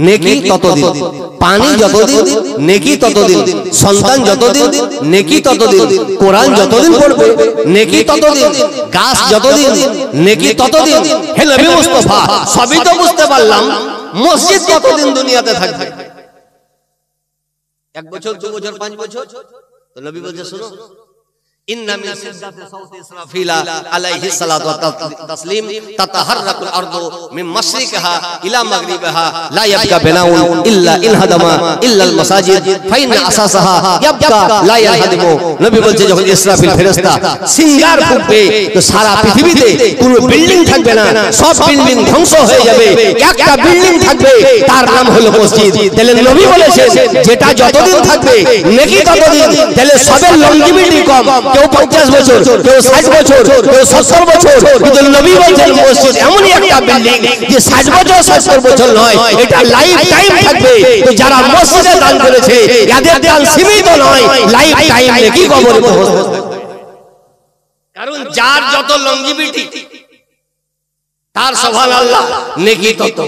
নেকি ততদিন, পানি যতদিন নেকি ততদিন, সন্তান যতদিন নেকি ততদিন, কোরআন যতদিন পড়বে নেকি ততদিন, গাছ যতদিন নেকি ততদিন। হে নবী মুস্তাফা, সবই তো বুঝতে পারলাম, মসজিদ কতদিন দুনিয়াতে থাকবে? 1 বছর, 2 বছর, 5 বছর? তো নবী বলছে শুনো, ইন্না মিন সিদ্দাতি সাউতি ইসরাফিলা আলাইহি সালাতু ওয়া তাসলিম তাতাহাররাকুল আরদু মিন মাশরিকিহা ইলা মাগরিবিহা লা ইয়াবকা বিনাউন ইল্লা ইনহাদামা ইল্লাল মাসাজিদ ফাইন্না আসাসাহা ইয়াবকা লা ইয়াহদিমু। নবী বলছে যখন ইসরাফিল ফেরেশতা সিঙ্গার ফুঁকবে তো সারা পৃথিবীতে কোনো বিল্ডিং থাকবে না, সব বিল্ডিং ধ্বংস হয়ে যাবে, একটা বিল্ডিং থাকবে, তার নাম হলো মসজিদ। তাহলে নবী বলেছেন যেটা যতদিন থাকবে নেকি ততদিন। তাহলে সবের লংজিভিটি কম, কেউ 50 বছর, কেউ 60 বছর, কেউ 70 বছর, কিন্তু নবী বলেছেন মসজিদ এমনই একটা বিল্ডিং যে 60 বছর 70 বছর নয়, এটা লাইফ টাইম থাকবে। তো যারা মসজিদে দান করেছে এদের দান সীমিত নয়, লাইফ টাইম নেকি কবরে পৌঁছবে। কারণ যার যত লংজিভিটি তার সুবহানাল্লাহ নেকি তত,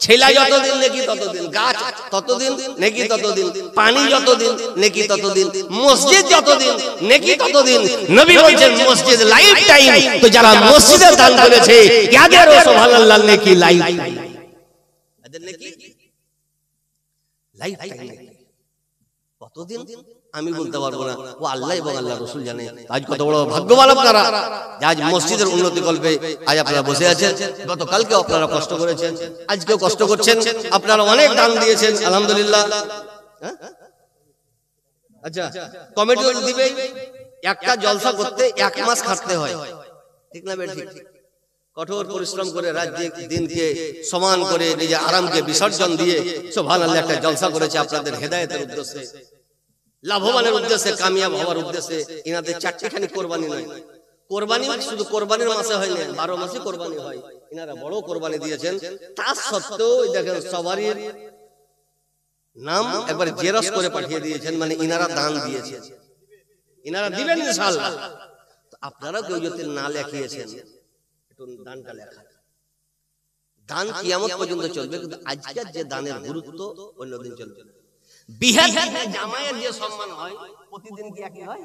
ছেলা যতদিন নেকি ততদিন, গাছ ততদিন নেকি ততদিন, পানি যতদিন নেকি ততদিন, মসজিদ যতদিন নেকি ততদিন। নবী বলেন মসজিদ লাইফ টাইম। তো যারা মসজিদে দান করেছে এদেরও সুবহানাল্লাহ নেকি লাইফ টাইম, এদের নেকি লাইফ টাইম। কতদিন আমি বলতে পারবো না, ও আল্লাহ এবং আল্লাহ রাসূল জানে। আজ কত বড় ভাগ্যবান আপনারা, আজ মসজিদের উন্নতি কল্পে আজ আপনারা বসে আছেন। গতকালকে আপনারা কষ্ট করেছেন, আজকেও কষ্ট করছেন, আপনারা অনেক দান দিয়েছেন, আলহামদুলিল্লাহ। আচ্ছা, কমিটি দিবে, একটা জলসা করতে 1 মাস খাটতে হয়, ঠিক না বেঠিক? কঠোর পরিশ্রম করে রাত দিনকে সমান করে নিজে আরামকে বিসর্জন দিয়ে সুবহানাল্লাহ একটা জলসা করেছে আপনাদের হেদায়েতের উদ্দেশ্যে, লাভবানের উদ্দেশ্যে, কামিয়াব হওয়ার উদ্দেশ্যে। ইনাদের 4টি কোরবানি নয়, কোরবানি শুধু কোরবানির মাসে হয় না, 12 মাসে কোরবানি হয়। ইনারা বড় কোরবানি দিয়েছেন, তা সত্ত্বেও দেখেন সবারই নাম একবার জেরক্স করে পাঠিয়ে দিয়েছেন, মানে ইনারা দান দিয়েছেন, ইনারা দিবেন ইনশাআল্লাহ। আপনারা কেউ যদি না লেখিয়েছেন একটু দানটা লেখা, দান কিয়ামত পর্যন্ত চলবে, কিন্তু আজকের যে দানের গুরুত্ব অন্যদিন চলবে না। বিহার জামাইয়ের যে সম্মান হয় প্রতিদিন কি একই হয়?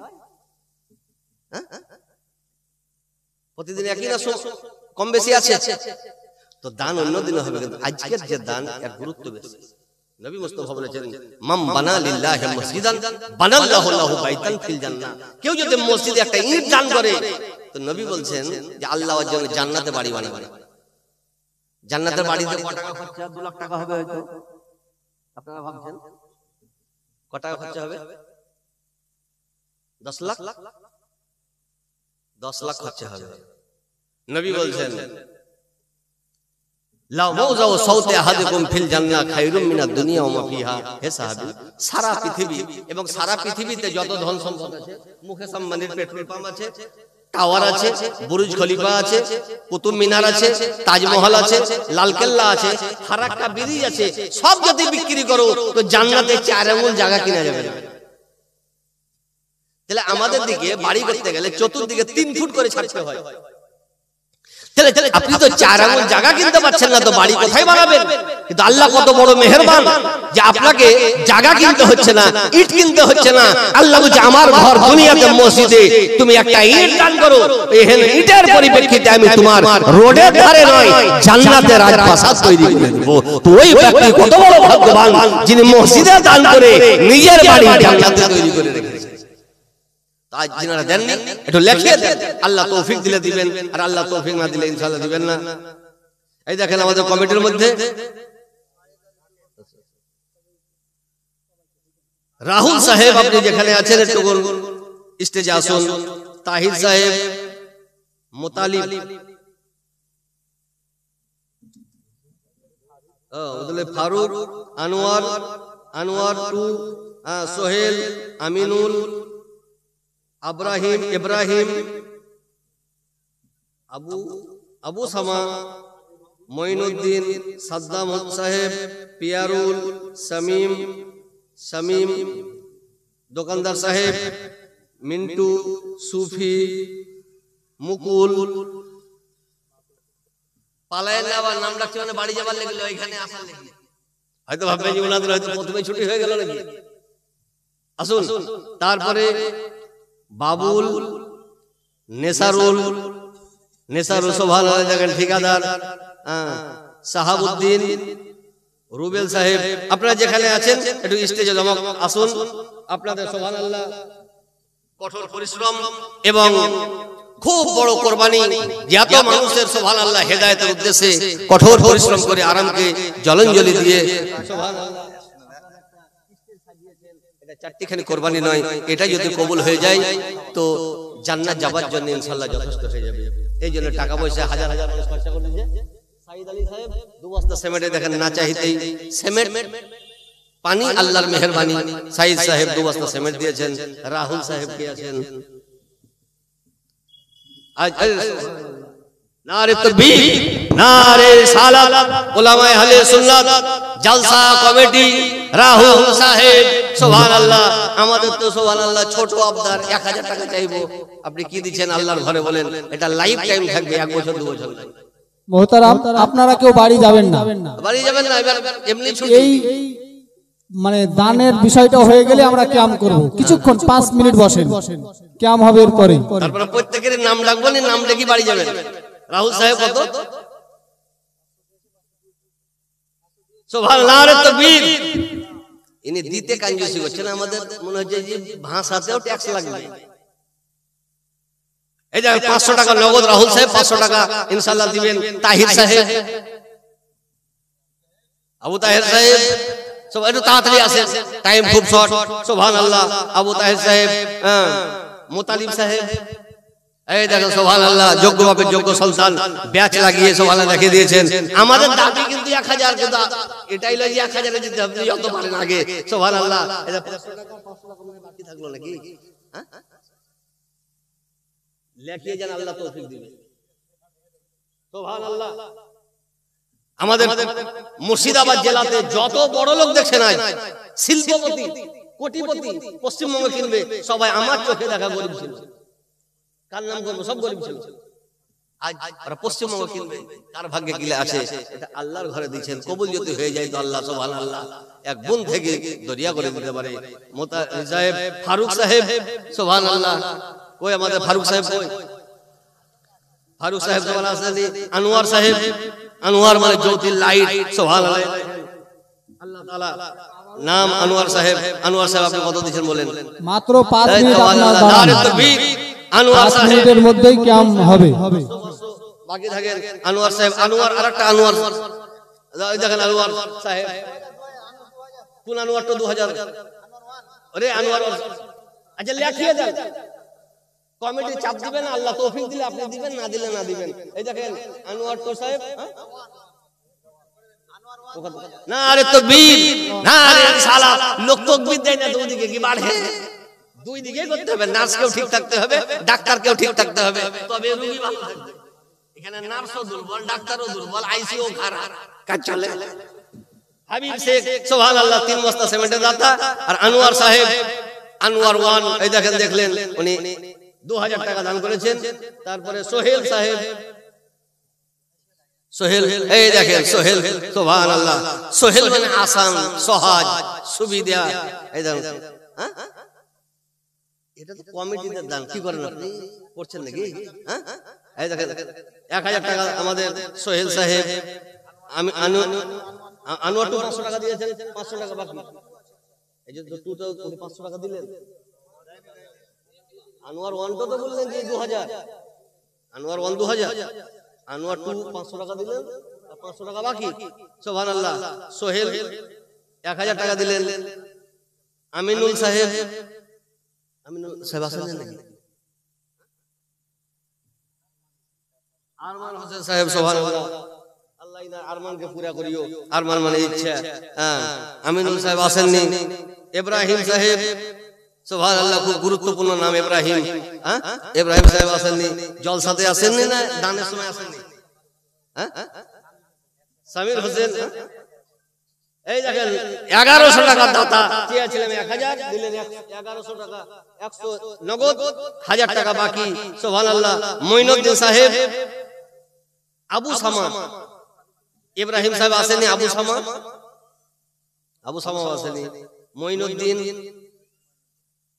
প্রতিদিন একই না, কম বেশি আছে? তো দান অন্যদিন হবে, কিন্তু আজকের যে দান এর গুরুত্ব বেশি। নবী মুস্তাফা বলেছেন মান বানা লিল্লাহি মসজিদান বানাল্লাহু লাহু বাইতান ফিল জান্নাহ। কেউ যদি মসজিদে একটা ইট দান করে তো নবী বলছেন যে আল্লাহর জন্য জান্নাতে বাড়ি বানাবে। জান্নাতের বাড়িতে কত টাকা খরচা? 2 লাখ টাকা হবে হয়তো। আপনারা ভাবছেন কত টাকা খরচা হবে? 10 লাখ, 10 লাখ খরচা হবে। নবী বলছেন লা মাউযা সাউতি আহাদিকুম ফিল জান্নাহ খায়রুম মিনাদ দুনিয়া ওয়া মা ফিহা। হে সাহাবী, সারা পৃথিবী এবং সারা পৃথিবীতে যত ধন সম্পদ আছে, মুখে সম্মানের পেট্রোল পাম্প আছে, টাওয়ার আছে, বুরুজ খলিফা আছে, কুতুব মিনার আছে, তাজমহল আছে, লালকেল্লা আছে, ফারাক্কা ব্রিজ আছে, সব যদি বিক্রি করো তো জান্নাতে 4 আঙ্গুল জায়গা কিনা যাবে না। তাহলে আমাদের দিকে বাড়ি করতে গেলে চতুর্দিকে 3 ফুট করে ছাড়তে হয়। তাহলে আপনি তো 4 আঙুল জায়গা কিনতে পারছেন না, তো বাড়ি কোথায় বানাবেন? কিন্তু আল্লাহ কত বড় মেহেরবান যে আপনাকে জায়গা কিনতে হচ্ছে না, ইট কিনতে হচ্ছে না। আল্লাহ বলছে আমার ঘর দুনিয়াতে মসজিদে, তুমি একটা ইট দান করো, এখানে ইটের পরিপ্রেক্ষিতে আমি তোমার রোডের ধারে নয় জান্নাতে রাজপ্রাসাদ তৈরি করে দেব। তো ওই ব্যক্তি কত বড় ভাগ্যবান যিনি মসজিদে দান করে নিজের বাড়ি জান্নাতে তৈরি করে রেখেছেন। আজ যিনারা দেননি একটু লিখিয়ে দেন, আল্লাহ তৌফিক দিলে দিবেন, আর আল্লাহ তৌফিক না দিলে ইনশাআল্লাহ দিবেন না। এই দেখেন আমাদের কমিটির মধ্যে রাহুল সাহেব, আপনি যেখানে আছেন একটু স্টেজে আসুন। তাহির সাহেব, মোতালিব, ফারুক, আনোয়ার, আনোয়ার টু, সোহেল, আমিনুল, ইব্রাহিম, আবু সামা, মঈনুদ্দিন, সাদ্দাম সাহেব, পিয়ারুল, শামীম, দোকানদার সাহেব, মিন্টু, সুফি, মুকুল। পালায়েন না, আবার নাম ডাকছে মানে বাড়ি যাবার লেগে ওইখানে আসার লেগে হয়তো ভাববেন যে ওনাদের হয়তো প্রথমে ছুটি হয়ে গেল নাকি। আসুন। তারপরে বাবুল, নেসারুল, সুবহানাল্লাহ, দেখেন ঠিকাদার, সাহাবউদ্দিন, রুবেল সাহেব, আপনারা যেখানে আছেন একটু স্টেজে জমা আসুন। আপনাদের সুবহানাল্লাহ কঠোর পরিশ্রম এবং খুব বড় কোরবানি, যত মানুষের সুবহানাল্লাহ হেদায়েতের উদ্দেশ্যে কঠোর পরিশ্রম করে আরামকে জলাঞ্জলি দিয়ে সুবহানাল্লাহ চারটিখানি কোরবানি নয়, এটা যদি কবুল হয়ে যায় তো জান্নাত যাবার জন্য ইনশাআল্লাহ যথেষ্ট হয়ে যাবে। এই জন্য টাকা পয়সা হাজার হাজার মানুষ খরচা করে দিয়েছে। সাইদ আলী সাহেব 2 বস্তা সিমেন্টে দেখেন না চাইতেই সিমেন্ট পানি, আল্লাহর মেহেরবানি। সাইদ সাহেব 2 বস্তা সিমেন্ট দিয়েছেন। রাহুল সাহেব কে আছেন? নারে তাকবীর, নারে সালাত, উলামায়ে আহলে সুন্নাত, জলসা কমিটি, রাহুল সাহেব, সুবহানাল্লাহ। আমাদের তো সুবহানাল্লাহ ছোট আবদার 1000 টাকা চাইবো, আপনি কি দিচ্ছেন আল্লাহর ঘরে বলেন? এটা লাইফ টাইম থাকবে, 1 বছর 2 বছর না। মোহতারাম, আপনারা কেউ বাড়ি যাবেন না, বাড়ি যাবেন না, এবার এমনি ছুটি। এই মানে দানের বিষয়টা হয়ে গেলে আমরা ক্যাম করব, কিছুক্ষণ 5 মিনিট বসেন, ক্যাম হবে এরপরে। তারপরে প্রত্যেকের নাম ডাকবো, নাম ডেকে বাড়ি যাবেন। রাহুল সাহেব কত? সুবহানাল্লাহ, নারে তাকবীর। ইনি দিতে কাঞ্জুসি করছেন, আমাদের মনে হচ্ছে যে ভাষাতেও ট্যাক্স লাগবে। এই যে 500 টাকা নগদ রাহুল সাহেব 500 টাকা ইনশাআল্লাহ দিবেন। তাহির সাহেব, আবু তাহির সাহেব, সব একটু তাড়াতাড়ি আসেন, টাইম খুব শর্ট। সুবহানাল্লাহ, আবু তাহির সাহেব, মোতালিব সাহেব, এই দেখো সুবহানাল্লাহ যোগ্য বাপের যোগ্য সন্তান, ব্যাচ লাগিয়ে সুবহানাল্লাহ দেখিয়ে দিয়েছেন। আমাদের দাবি কিন্তু 1000, কিন্তু এটাই লয় যে 1000 দিতে হবে, যত পারেন আগে। সুবহানাল্লাহ, এটা 500 টাকা মানে বাকি থাকলো নাকি? হ্যাঁ, লেখিয়ে যান, আল্লাহ তৌফিক দিবেন। সুবহানাল্লাহ। আমাদের মুর্শিদাবাদ জেলাতে যত বড় লোক দেখছেন, আজ শিল্পপতি, কোটিপতি পশ্চিমবঙ্গ কিনবে, সবাই আমার চোখে দেখা গরিব ছিল। কার নাম করবো? সব গরিব ছিল। আজ ওরা পশ্চিমবঙ্গ কিনবে, কার ভাগ্যে গিলে আছে? এটা আল্লাহর ঘরে দিয়েছেন। কবুল যদি হয়ে যায় তো আল্লাহ সুবহানাল্লাহ এক বুন থেকে দরিয়া করে দিতে পারে। মোতালিব সাহেব, ফারুক সাহেব, সুবহানাল্লাহ। কই আমাদের ফারুক সাহেব? কই ফারুক সাহেব? সুবহানাল্লাহ। আনোয়ার সাহেব, আনোয়ার মানে জ্যোতি, লাইট। সুবহানাল্লাহ, আল্লাহ তাআলা নাম আনোয়ার সাহেব। আনোয়ার সাহেব আপনি কত দিয়েছেন বলেন? মাত্র 5 মিনিট আপনার নারে তাকবীর। আনোয়ার সাহেবের মধ্যেই ক্যাম হবে। বাকি থাকেন আনোয়ার সাহেব। আনোয়ার আরেকটা আনোয়ার, এই দেখেন আনোয়ার সাহেব। কোন আনোয়ার? তো 2000। আরে আনোয়ার, আচ্ছা লেখিয়ে দেন, কমিটি চাপ দিবেন, আল্লাহ তৌফিক দিলে আপনি দিবেন, না দিলে না দিবেন। এই দেখেন আনোয়ার তো সাহেব। নারে তাকবীর, নারে সালাত। লোক তাকবীর দেয় না, দুদিকে কি বাড়ে? দুই দিকে করতে হবে। নার্সকেও ঠিক থাকতে হবে, ডাক্তারকেও ঠিক থাকতে হবে, তবে রোগী ভালো থাকবে। এখানে নার্সও দুর্বল, ডাক্তারও দুর্বল, আইসিইউ খারাপ, কাজ চলে। হাবিব শেখ সুবহানাল্লাহ 3 বস্তা সিমেন্টের দাতা। আর আনোয়ার সাহেব আনোয়ার ওয়ান, এই দেখেন দেখলেন উনি 2000 টাকা দান করেছেন। তারপরে সোহেল সাহেব, সোহেল, এই দেখেন সোহেল, সুবহানাল্লাহ। সোহেল মানে আসান, সহজ, সুবিধা। এই দেখেন, হ্যাঁ এটা তো কমিটিদের দান, কি করেন আপনি, করছেন নাকি? হ্যাঁ এই দেখেন 1000 টাকা আমাদের সোহেল সাহেব। আমি আনোয়ার 500 টাকা দিয়েছেন, 500 টাকা বাকি। এই যে 500 টাকা দিলেন। আনোয়ার ওয়ান তো বললেন যে 2000, আনোয়ার ওয়ান 2000, আনোয়ার 2 500 টাকা দিলেন, 500 টাকা বাকি। সুবহানাল্লাহ। সোহেল 1000 টাকা দিলেন। আমিনুল সাহেব, আমিনুল সাহেব আছেন নাকি? আরমান হোসেন সাহেব, সুবহানাল্লাহ। আল্লাহ ইনার আরমানকে পুরা করিও। আরমান মানে ইচ্ছা। হ্যাঁ, আমিনুল সাহেব আসেননি। ইব্রাহিম সাহেব, সুবহানাল্লাহ, খুব গুরুত্বপূর্ণ নাম ইব্রাহিম। হ্যাঁ, ইব্রাহিম সাহেব আসেননি। জলসাতে আসেননি না দানের সময় আসেননি? হ্যাঁ, সামির হোসেন, এই দেখেন 1100 টাকা দাতা চেয়েছিলাম, 1000 দিলেন, 1100 টাকা, 100 নগদ, 1000 টাকা বাকি। সুবহানাল্লাহ। মঈনুদ্দিন সাহেব, আবু সামা, ইব্রাহিম সাহেব আসেনি, আবু সামা, আবু সামা আসেনি। মঈনুদ্দিন,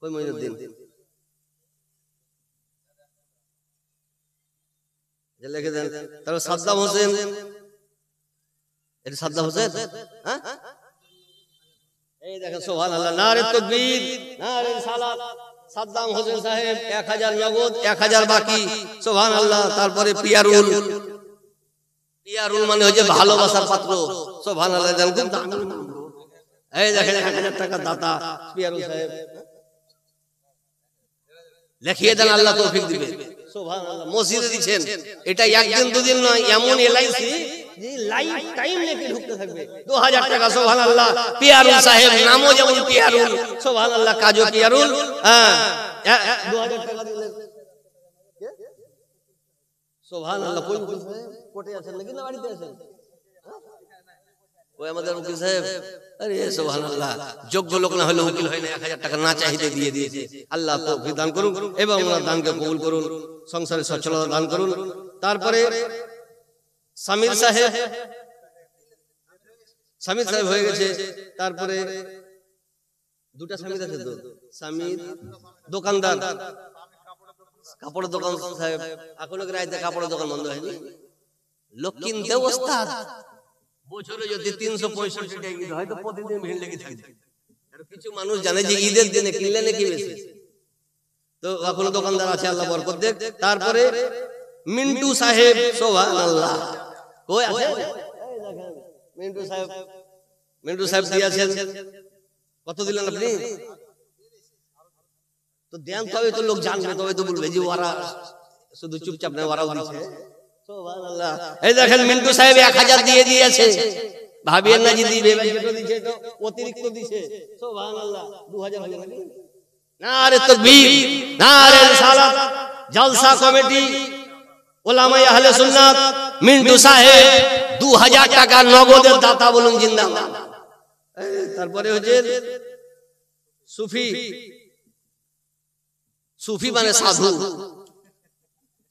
কই মঈনুদ্দিন? লিখে দেন। তারপর সাদ্দাম হোসেন, এটা সাদ্দাম হোসেন, হ্যাঁ এই দেখেন, সুবহানাল্লাহ। নারে তাকবীর, নারে সালাত। সাদ্দাম হোসেন সাহেব 1000 নগদ, 1000 বাকি। সুবহানাল্লাহ। তারপরে পিয়ারুল, পিয়ারুল মানে হচ্ছে ভালোবাসার পাত্র। সুবহানাল্লাহ। খুব দামি নাম। এই দেখেন 1000 টাকা দাতা পিয়ারুল সাহেব। লিখিয়ে দেন, আল্লাহ তৌফিক দিবে। সুবহানাল্লাহ। মসজিদে দিবেন, এটা একদিন দুদিন নয়, এমন এলআইসি যে লাইফ টাইম লেকে ঢুকতে থাকবে। 2000 টাকা। সুবহানাল্লাহ। পিয়ারুল সাহেব, নামও যেমন পিয়ারুল, সুবহানাল্লাহ, কাজও পিয়ারুল। হ্যাঁ, 2000 টাকা দিলেন। সুবহানাল্লাহ। কই উকিল সাহেব? কোর্টে আছেন নাকি না বাড়িতে আছেন? ওই আমাদের উকিল সাহেব, আরে সুবহানাল্লাহ, যোগ্য লোক না হলে উকিল হয় না, 1000 টাকা না চাইতে দিয়ে দিয়েছে। আল্লাহ তৌফিক দান করুন এবং ওনার দানকে কবুল করুন, সংসারে সচ্ছলতা দান করুন। তারপরে সামির সাহেব, সামির সাহেব হয়ে গেছে। তারপরে দুটা সামির আছে তো, সামির দোকানদার, কাপড়ের দোকান সাহেব, এখনো রাইতে কাপড়ের দোকান বন্ধ হয়নি। লোক কিনতে ওস্তাদ, বছরে যদি 365 টাকা হয়তো প্রতিদিন ভিড় লেগে থাকবে। কিছু মানুষ জানে যে ঈদের দিনে কিনলে নাকি বেশি, তো এখনো দোকানদার আছে, আল্লাহ বরকত দেখ। তারপরে মিন্টু সাহেব, সুবহানাল্লাহ, কই আছে? এই দেখেন মিন্টু সাহেব, মিন্টু সাহেব দিয়েছেন। কত দিলেন আপনি? তো দেন, তবে তো লোক জানবে, তবে তো বলবে যে ওরা শুধু চুপচাপ না, ওরাও দিচ্ছে। সুবহানাল্লাহ। এই দেখেন মিন্টু সাহেব 1000 দিয়ে দিয়েছে। ভাবিয়েন না যে দিবে, যেটা দিয়েছে তো অতিরিক্ত দিয়েছে। সুবহানাল্লাহ। 2000 হলো নাকি? নারে তাকবীর, নারে রিসালাত। জলসা কমিটি, উলামায়ে আহলে সুন্নাত, মিন্টু সাহেব 2000 টাকা নগদের দাতা, বলুন জিন্দাবাদ। তারপরে হচ্ছে সুফি, সুফি মানে সাধু,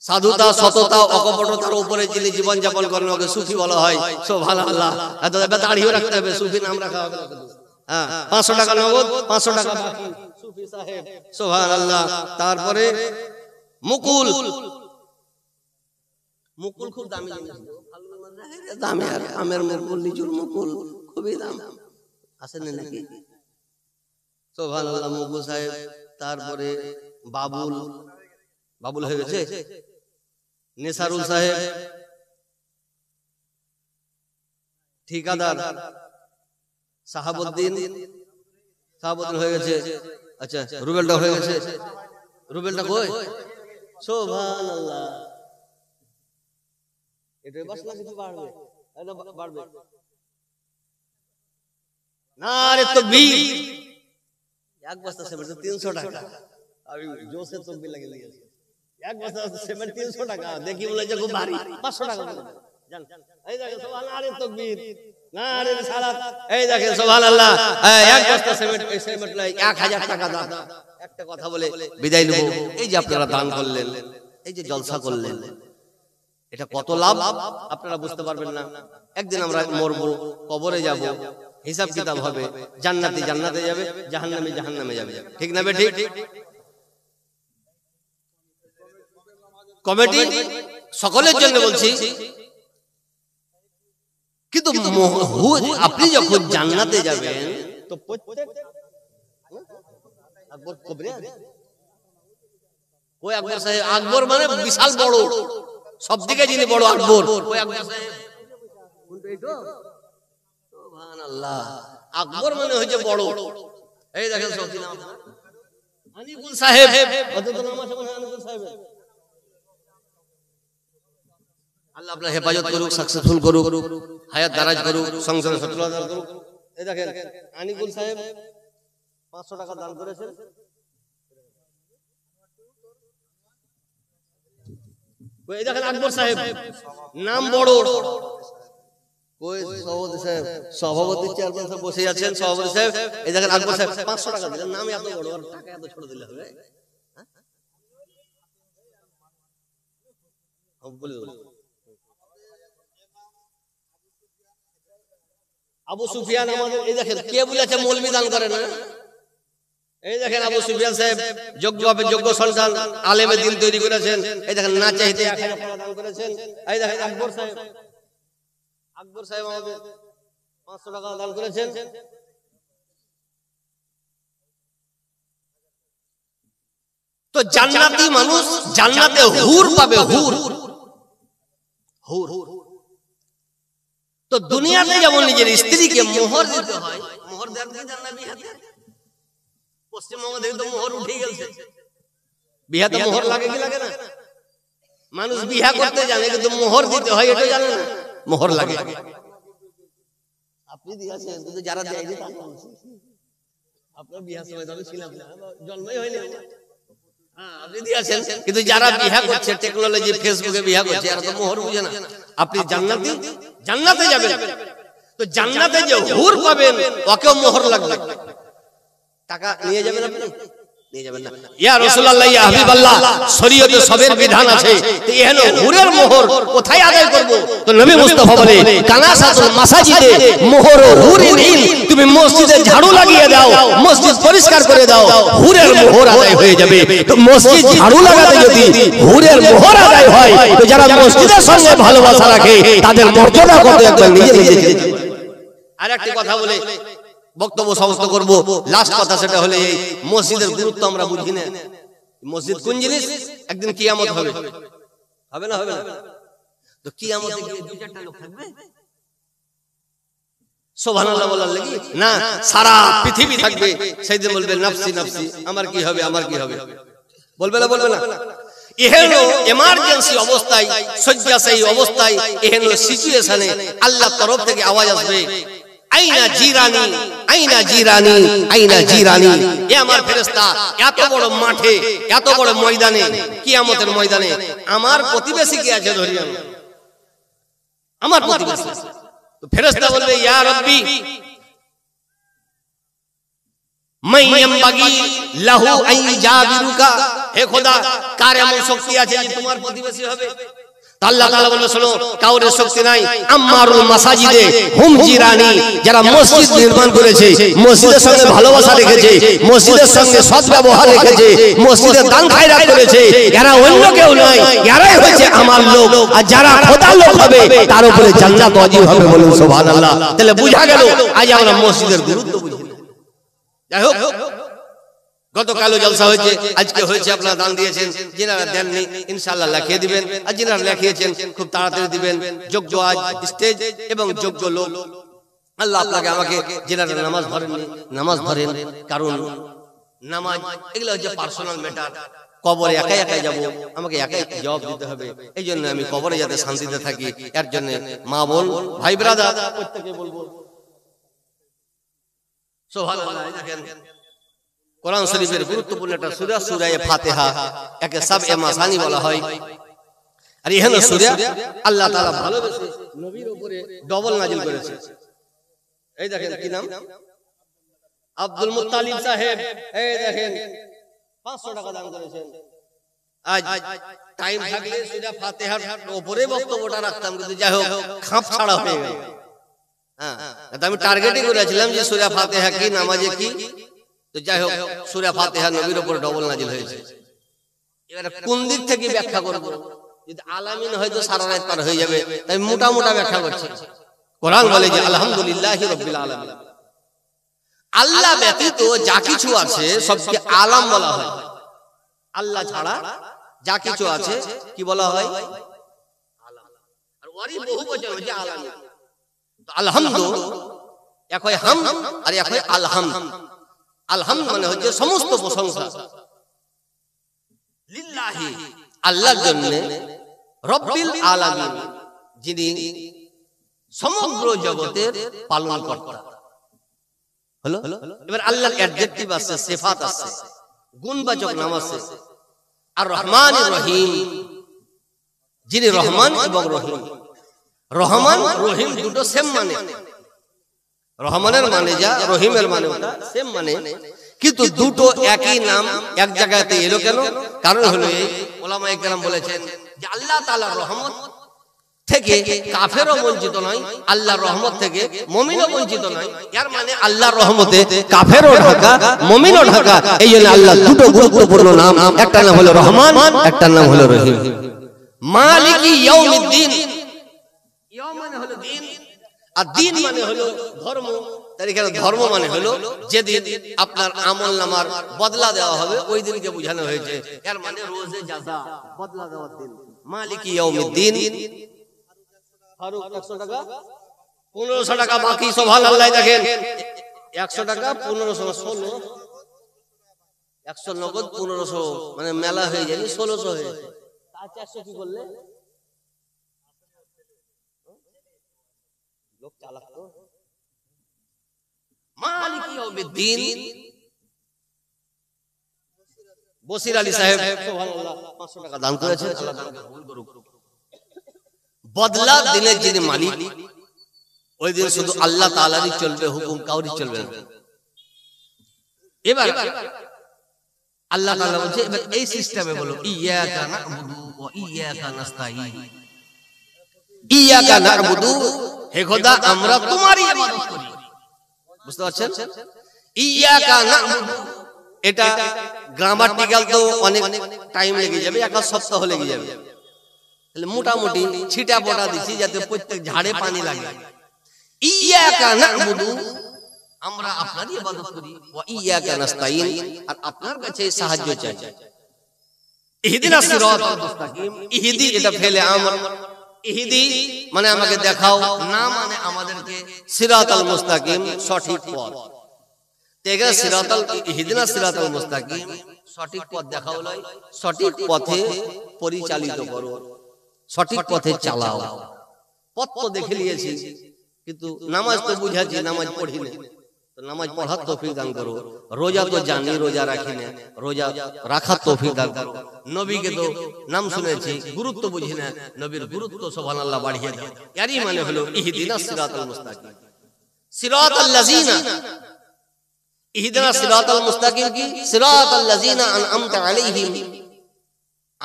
সাধুতা, সততা, অকপটতার উপরে যিনি জীবন যাপন করেন ওকে সুফি বলা হয়। সুবহানাল্লাহ। এত দাড়িও রাখতে হবে, সুফি নাম রাখা হবে। হ্যাঁ, 500 টাকা নগদ, 500 টাকা বাকি, সুফি সাহেব। সুবহানাল্লাহ। তারপরে মুকুল, মুকুল খুব দামি জিনিস, দামি, আর আমের মুকুল, লিচুর মুকুল খুবই দাম। আসেন নাকি? সুবহানাল্লাহ। মুকুল সাহেব। তারপরে বাবুল, বাবুল হয়ে গেছে। নেসারুল সাহেব, ঠিকাদার। সাহাবুদ্দিন, সাহাবুদ্দিন হয়ে গেছে। আচ্ছা, রুবেলটা হয়ে গেছে। রুবেলটা কই? সুবহানাল্লাহ। এটা বাস না, কিছু বাড়বে, বাড়বে। নারে তাকবীর। এক বস্তা সিমেন্ট 300 টাকা। আমি জোসে তাকবীর লাগিয়ে দিয়েছি। এক বস্তা সিমেন্ট 300 টাকা, দেখি বলে যে খুব ভারী। 500 টাকা জান। এই দেখো, সুবহানাল্লাহ, নারে তাকবীর। না রে সারা, এই দেখেন সুবহানাল্লাহ, এক বস্তা সিমেন্ট, এই সিমেন্ট লাই 1000 টাকা দাম। একটা কথা বলে বিদায় নেব, এই যে আপনারা দান করলেন, এই যে জলসা করলেন, এটা কত লাভ আপনারা বুঝতে পারবেন না। একদিন আমরা মরবো, কবরে যাব, হিসাব কিতাব হবে, জান্নাতি জান্নাতে যাবে, জাহান্নামী জাহান্নামে যাবে, ঠিক না বেঠিক? কমিটি সকলের জন্য বলছি, কিন্তু আপনি যখন জান্নাতে যাবেন তো প্রত্যেক আকবর কবরে ওই আকবর সাহেব, আকবর মানে বিশাল বড়, সব দিকে যিনি বড় আকবর, ওই আকবর সাহেব। সুবহানাল্লাহ, আকবর মানে হচ্ছে বড়। এই দেখেন সব কি নাম, আনিকুল সাহেব, কত নাম আছে আনিকুল সাহেব। আল্লাহ আপনার হেফাজত করুক, সাকসেসফুল করুক, হায়াত দারাজ করুক, সংসারে সফলতা করুক। এই দেখেন আনিকুল সাহেব 500 টাকা দান করেছেন। এই দেখেন আকবর সাহেব, নাম বড়, ওই সভাপতি সাহেব, সভাপতি চেয়ারম্যান সাহেব বসে আছেন, সভাপতি সাহেব। এই দেখেন আকবর সাহেব 500 টাকা দিলেন, নাম এত বড়, আর টাকা এত ছোট দিলে হবে? আবু সুফিয়ান আমাদের, এই দেখেন কে বলেছে মৌলবি দান করে না? এই দেখেন আবু সুফিয়ান সাহেব যোগ্যভাবে যোগ্য সন্তান, আলেমে দিন তৈরি করেছেন। এই দেখেন না চাইতে 1000 টাকা দান করেছেন। এই দেখেন আকবর সাহেব, আকবর সাহেব আমাদের 500 টাকা দান করেছেন। তো জান্নাতি মানুষ জান্নাতে হুর পাবে, হুর হুর। তো দুনিয়াতে যেমন নিজের স্ত্রীকে মোহর দিতে হয়, মোহর দেন কি জান্নাত বিহাতে? পশ্চিমবঙ্গে দেখে তো মোহর উঠে গেছে, বিহাতে মোহর লাগে কি লাগে না? মানুষ বিহা করতে জানে, কিন্তু মোহর দিতে হয় এটা জানে না, মোহর লাগে। আপনি দিয়েছেন, কিন্তু যারা দেয়নি তারা আপনার বিহার সময় তবে ছিলাম না, জন্মই হয়নি। আপনি দিয়েছেন, কিন্তু যারা বিহা করছে টেকনোলজি, ফেসবুকে বিহা করছে, এরা তো মোহর বুঝে না। আপনি জান্নাতি, জান্নাতে যাবেন, তো জান্নাতে যে হুর পাবেন ওকেও মোহর লাগবে। টাকা নিয়ে যাবেন আপনি? নিয়ে যাবেন না। ইয়া রাসূলুল্লাহ, ইয়া হাবিবাল্লাহ, শরীয়তে সবের বিধান আছে, তো এখানে হুরের মোহর কোথায় আদায় করব? তো নবী মুস্তাফা বলে, কানাসাতুল মাসাজিদে মোহর ও হুরিন ইন, তুমি মসজিদে ঝাড়ু লাগিয়ে দাও, মসজিদ পরিষ্কার করে দাও, হুরের মোহর আদায় হয়ে যাবে। তো মসজিদ ঝাড়ু লাগাতে যদি হুরের মোহর আদায় হয়, তো যারা মসজিদের সঙ্গে ভালোবাসা রাখে তাদের মর্যাদা কত একবার নিজে নিজে। আরেকটি কথা বলে বক্তব্য সমাপ্ত করব, লাস্ট কথা, সেটা হলে এই মসজিদের গুরুত্ব আমরা বুঝি না। মসজিদ কোন জিনিস? একদিন কিয়ামত হবে, হবে না? হবে না? তো কিয়ামতে গিয়ে 2-4টা লোক থাকবে সুবহানাল্লাহ বলার লাগি না, সারা পৃথিবী থাকবে। সেদিন বলবে নাফসি নাফসি, আমার কি হবে, আমার কি হবে? বলবে না? বলবে না? এহেন এমার্জেন্সি অবস্থায়, শয্যাশায়ী অবস্থায়, এহেন সিচুয়েশনে আল্লাহর তরফ থেকে আওয়াজ আসবে, আইনা জিরানি, আইনা জিরানি, আইনা জিরানি। এ আমার ফেরেশতা, এত বড় মাঠে, এত বড় ময়দানে, কিয়ামতের ময়দানে আমার প্রতিবেশী কে আছে ধরি আমি, আমার প্রতিবেশী। তো ফেরেশতা বলবে, ইয়া রাব্বি মাইয়ামবাগি লাহু আন জাবিরুকা, হে খোদা, কার এমন শক্তি আছে যে তোমার প্রতিবেশী হবে? আল্লাহ তাআলা বলে, শোনো, কাউরে শক্তি নাই। আম্মারুল মাসাজিদে হুম জিরানি, যারা মসজিদ নির্মাণ করেছে, মসজিদের সঙ্গে ভালোবাসা রেখেছে, মসজিদের সঙ্গে সদ্ব্যবহার রেখেছে, মসজিদের দান খায়রাত করেছে, এরা অন্য কেউ নয়, এরাই হচ্ছে আমার লোক। আর যারা খোদার লোক হবে তার উপরে জান্নাত ওয়াজিব হবে, বলুন সুবহানাল্লাহ। তাহলে বুঝা গেল আজ আমরা মসজিদের গুরুত্ব বুঝি না। যাই হোক, গতকালও জলসা হয়েছে, আজকে হয়েছে, আপনারা দান দিয়েছেন, যিনারা দেননি ইনশাআল্লাহ লিখিয়ে দিবেন, আর যিনারা লিখিয়েছেন খুব তাড়াতাড়ি দিবেন। যোগ্য আজ স্টেজ এবং যোগ্য লোক, আল্লাহ আপনাকে আমাকে, যিনারা নামাজ ধরেননি নামাজ ধরেন, কারণ নামাজ এগুলো হচ্ছে পার্সোনাল ম্যাটার। কবরে একাই একাই যাব, আমাকে একাই জবাব দিতে হবে। এই জন্য আমি কবরে যাতে শান্তিতে থাকি, এর জন্য মা বোন ভাই ব্রাদার প্রত্যেককে বলবো সুবহানাল্লাহ। দেখেন কোরআন শরীফের গুরুত্বপূর্ণ একটা সূরা, সূরা ফাতিহা, একে সাবএ মাসানি বলা হয়। আর এখানে সূরা আল্লাহ তাআলা ভালোবেসে নবীর উপরে ডবল নাজিল করেছে। এই দেখেন কি নাম, আব্দুল মুত্তালিব সাহেব। এই দেখেন 500 টাকা দান করেছেন। আজ টাইম থাকলে সূরা ফাতিহার উপরে বক্তব্যটা রাখতাম, কিন্তু যাই হোক খাপ ছাড়া হয়ে গেল। হ্যাঁ, আমি টার্গেটই করেছিলাম যে সূরা ফাতিহা কি, নামাজে কি। তো যাই হোক সূরা ফাতিহা নবীর উপর ডবল নাজিল হয়েছে। এবারে কোন দিক থেকে ব্যাখ্যা করব? যদি আলামিন হয়তো সারা রাত পার হয়ে যাবে, তাই মোটা মোটা ব্যাখ্যা করছি। কোরআন বলে যে আলহামদুলিল্লাহি রাব্বিল আলামিন, আল্লাহ ব্যতীত যা কিছু আছে সবকে আলাম বলা হয়। আল্লাহ ছাড়া যা কিছু আছে কি বলা হয়? আলাম। আর ওরই বহুবচন হচ্ছে আলামিন। তো আলহামদু এক হয় হাম আর এক হয় আলহাম। আলহাম মানে হচ্ছে সমস্ত প্রশংসা লিল্লাহি, আল্লাহর জন্য, রব্বিল আলামিন, যিনি সমগ্র জগতের পালনকর্তা। হলো? এবার আল্লাহর অ্যাডজেক্টিভ আছে, সিফাত আছে, গুণবাচক নাম আছে। আর রহমান রহিম, যিনি রহমান এবং রহিম। রহমান রহিম দুটো সেম মানে, রহমানের মানে যা, রহিমের মানে ওটা সেম মানে, কিন্তু দুটো একই নাম এক জায়গাতে এলো কেন? কারণ হলো এই, ওলামায়ে কেরাম বলেছেন যে আল্লাহ তাআলার রহমত থেকে কাফেরও বঞ্চিত নয়, আল্লাহর রহমত থেকে মুমিনও বঞ্চিত নয়। এর মানে আল্লাহর রহমতে কাফেরও ঢাকা, মুমিনও ঢাকা। এই জন্য আল্লাহ দুটো গুরুত্বপূর্ণ নাম, একটা নাম হলো রহমান, একটা নাম হলো রহিম। মালিকি ইয়াউমিদ্দিন, ইয়াউম মানে হলো দিন, আর দিন মানে হলো ধর্ম। তার এখানে ধর্ম মানে হলো যেদিন আপনার আমল নামার বদলা দেওয়া হবে, ওই দিনকে বোঝানো হয়েছে। এর মানে রোজে জাযা, বদলা দেওয়ার দিন। মালিকি ইয়াউমিদ্দিন। ফারুক 100 টাকা, 1500 টাকা বাকি। সুবহানাল্লাহ। দেখেন 100 টাকা 1500, 16, 100 নগদ 1500, মানে মেলা হয়ে যায়, 1600 হয়ে যায়। 400 কি করলে লোক চালাক তো। মালিকি ইয়াউমিদ্দিন, বসির আলী সাহেব সুবহানাল্লাহ 500 টাকা দান করেছেন। আল্লাহ তাআলা কবুল করুক। বদলা দিনের যিনি মালিক, ওই দিন শুধু আল্লাহ তাআলারই চলবে, হুকুম কাউরি চলবে না। এবার আল্লাহ তাআলা বলছে, এবার এই সিস্টেমে বলো ইয়াকা না'বুদু ওয়া ইয়াকা নাস্তাঈন। ইয়াকা না'বুদু, হে খোদা আমরা তোমারই ইবাদত করি। বুঝতে পারছেন? ইয়াকা না'বুদু, এটা গ্রামাটিক্যাল তো অনেক টাইম লেগে যাবে, এক সপ্তাহ লেগে যাবে। তাহলে মোটামুটি ছিটা পোটা দিছি যাতে প্রত্যেক ঝাড়ে পানি লাগে। ইয়াকা না'বুদু, আমরা আপনারই ইবাদত করি, ওয়া ইয়াকা নাস্তাঈন, আর আপনার কাছে সাহায্য চাই। ইহদিনাস সিরাতাল মুস্তাকিম, ইহদি এটা ফেলে আমর, ইহদি মানে আমাকে দেখাও, না মানে আমাদেরকে, সিরাতাল মুস্তাকিম সঠিক পথ। তেগা সিরাতাল, ইহদিনাস সিরাতাল মুস্তাকিম সঠিক পথ দেখাও নয়, সঠিক পথে পরিচালিত করো, সঠিক পথে চালাও। পথ তো দেখে নিয়েছি, কিন্তু নামাজ তো বুঝাচ্ছি, নামাজ পড়ি না। তো নামাজ পড়ার তৌফিক দান করো। রোজা তো জানি, রোজা রাখি না, রোজা রাখার তৌফিক দান করো। নবীকে তো নাম শুনেছি, গুরুত্ব বুঝি না, নবীর গুরুত্ব সুবহানাল্লাহ বাড়িয়ে দাও। এরই মানে হলো ইহদিনাস সিরাতাল মুস্তাকিম। সিরাতাল লাযিনা, ইহদিনাস সিরাতাল মুস্তাকিম কি? সিরাতাল লাযিনা আনআমতা আলাইহিম,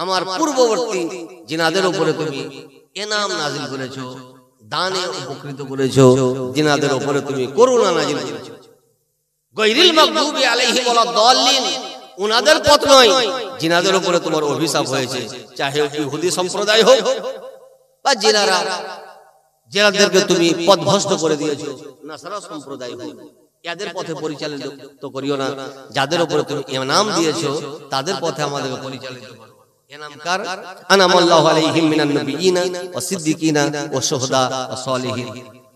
আমার পূর্ববর্তী জিনাদের উপরে তুমি ইনাম নাযিল করেছো, দানে উপকৃত করেছো, জিনাদের উপরে তুমি করুণা নাযিল করেছো। গায়রিল মাগদুবি আলাইহিম ওয়ালাদ দাল্লিন, উনাদের পথ নয়, জিনাদের উপরে তোমার অভিশাপ হয়েছে। চাহে ইহুদি সম্প্রদায় হোক বা জিনাদেরকে তুমি পথভ্রষ্ট করে দিয়েছো, নাসারা সম্প্রদায় হোক, এদের পথে পরিচালিত তো করিও না। যাদের উপরে তুমি ইনাম দিয়েছো তাদের পথে আমাদেরকে পরিচালিত করো। ইনাম কার? আনামাল্লাহু আলাইহিম মিনান নবিয়িনা ওয়াস সিদ্দিকিনা ওয়াশ শুহাদা ওয়াস সালিহিন।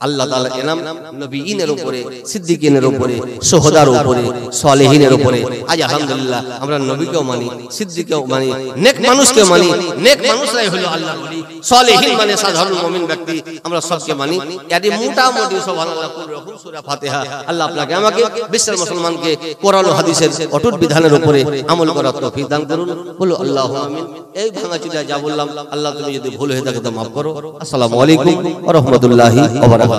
আল্লাহ তাআলা ইনাম নবিয়িনের উপরে, সিদ্দিকিনের উপরে, শুহাদার উপরে, সালিহিনের উপরে। আজ আলহামদুলিল্লাহ আমরা নবীকেও মানি, সিদ্দিককেও মানি, নেক মানুষকেও মানি। নেক মানুষরাই হলো আল্লাহর ওলি, সালিহিন মানে সাধারণ মুমিন ব্যক্তি, আমরা সবকে মানি। এটি মোটামুটি সুবহানাল্লাহ কুল সূরা ফাতিহা। আল্লাহ আপনাকে আমাকে বিশ্বের মুসলমানকে কোরআন ও হাদিসের অটুট বিধানের উপরে আমল করার তৌফিক দান করুন। বলো আল্লাহুম্মা আমিন। এই ভাঙাচোরা যা বললাম, আল্লাহ তুমি যদি ভুল হয়ে থাকে তো মাফ করো। আসসালামু আলাইকুম ওয়া রাহমাতুল্লাহি ওয়া বারাকাতুহু।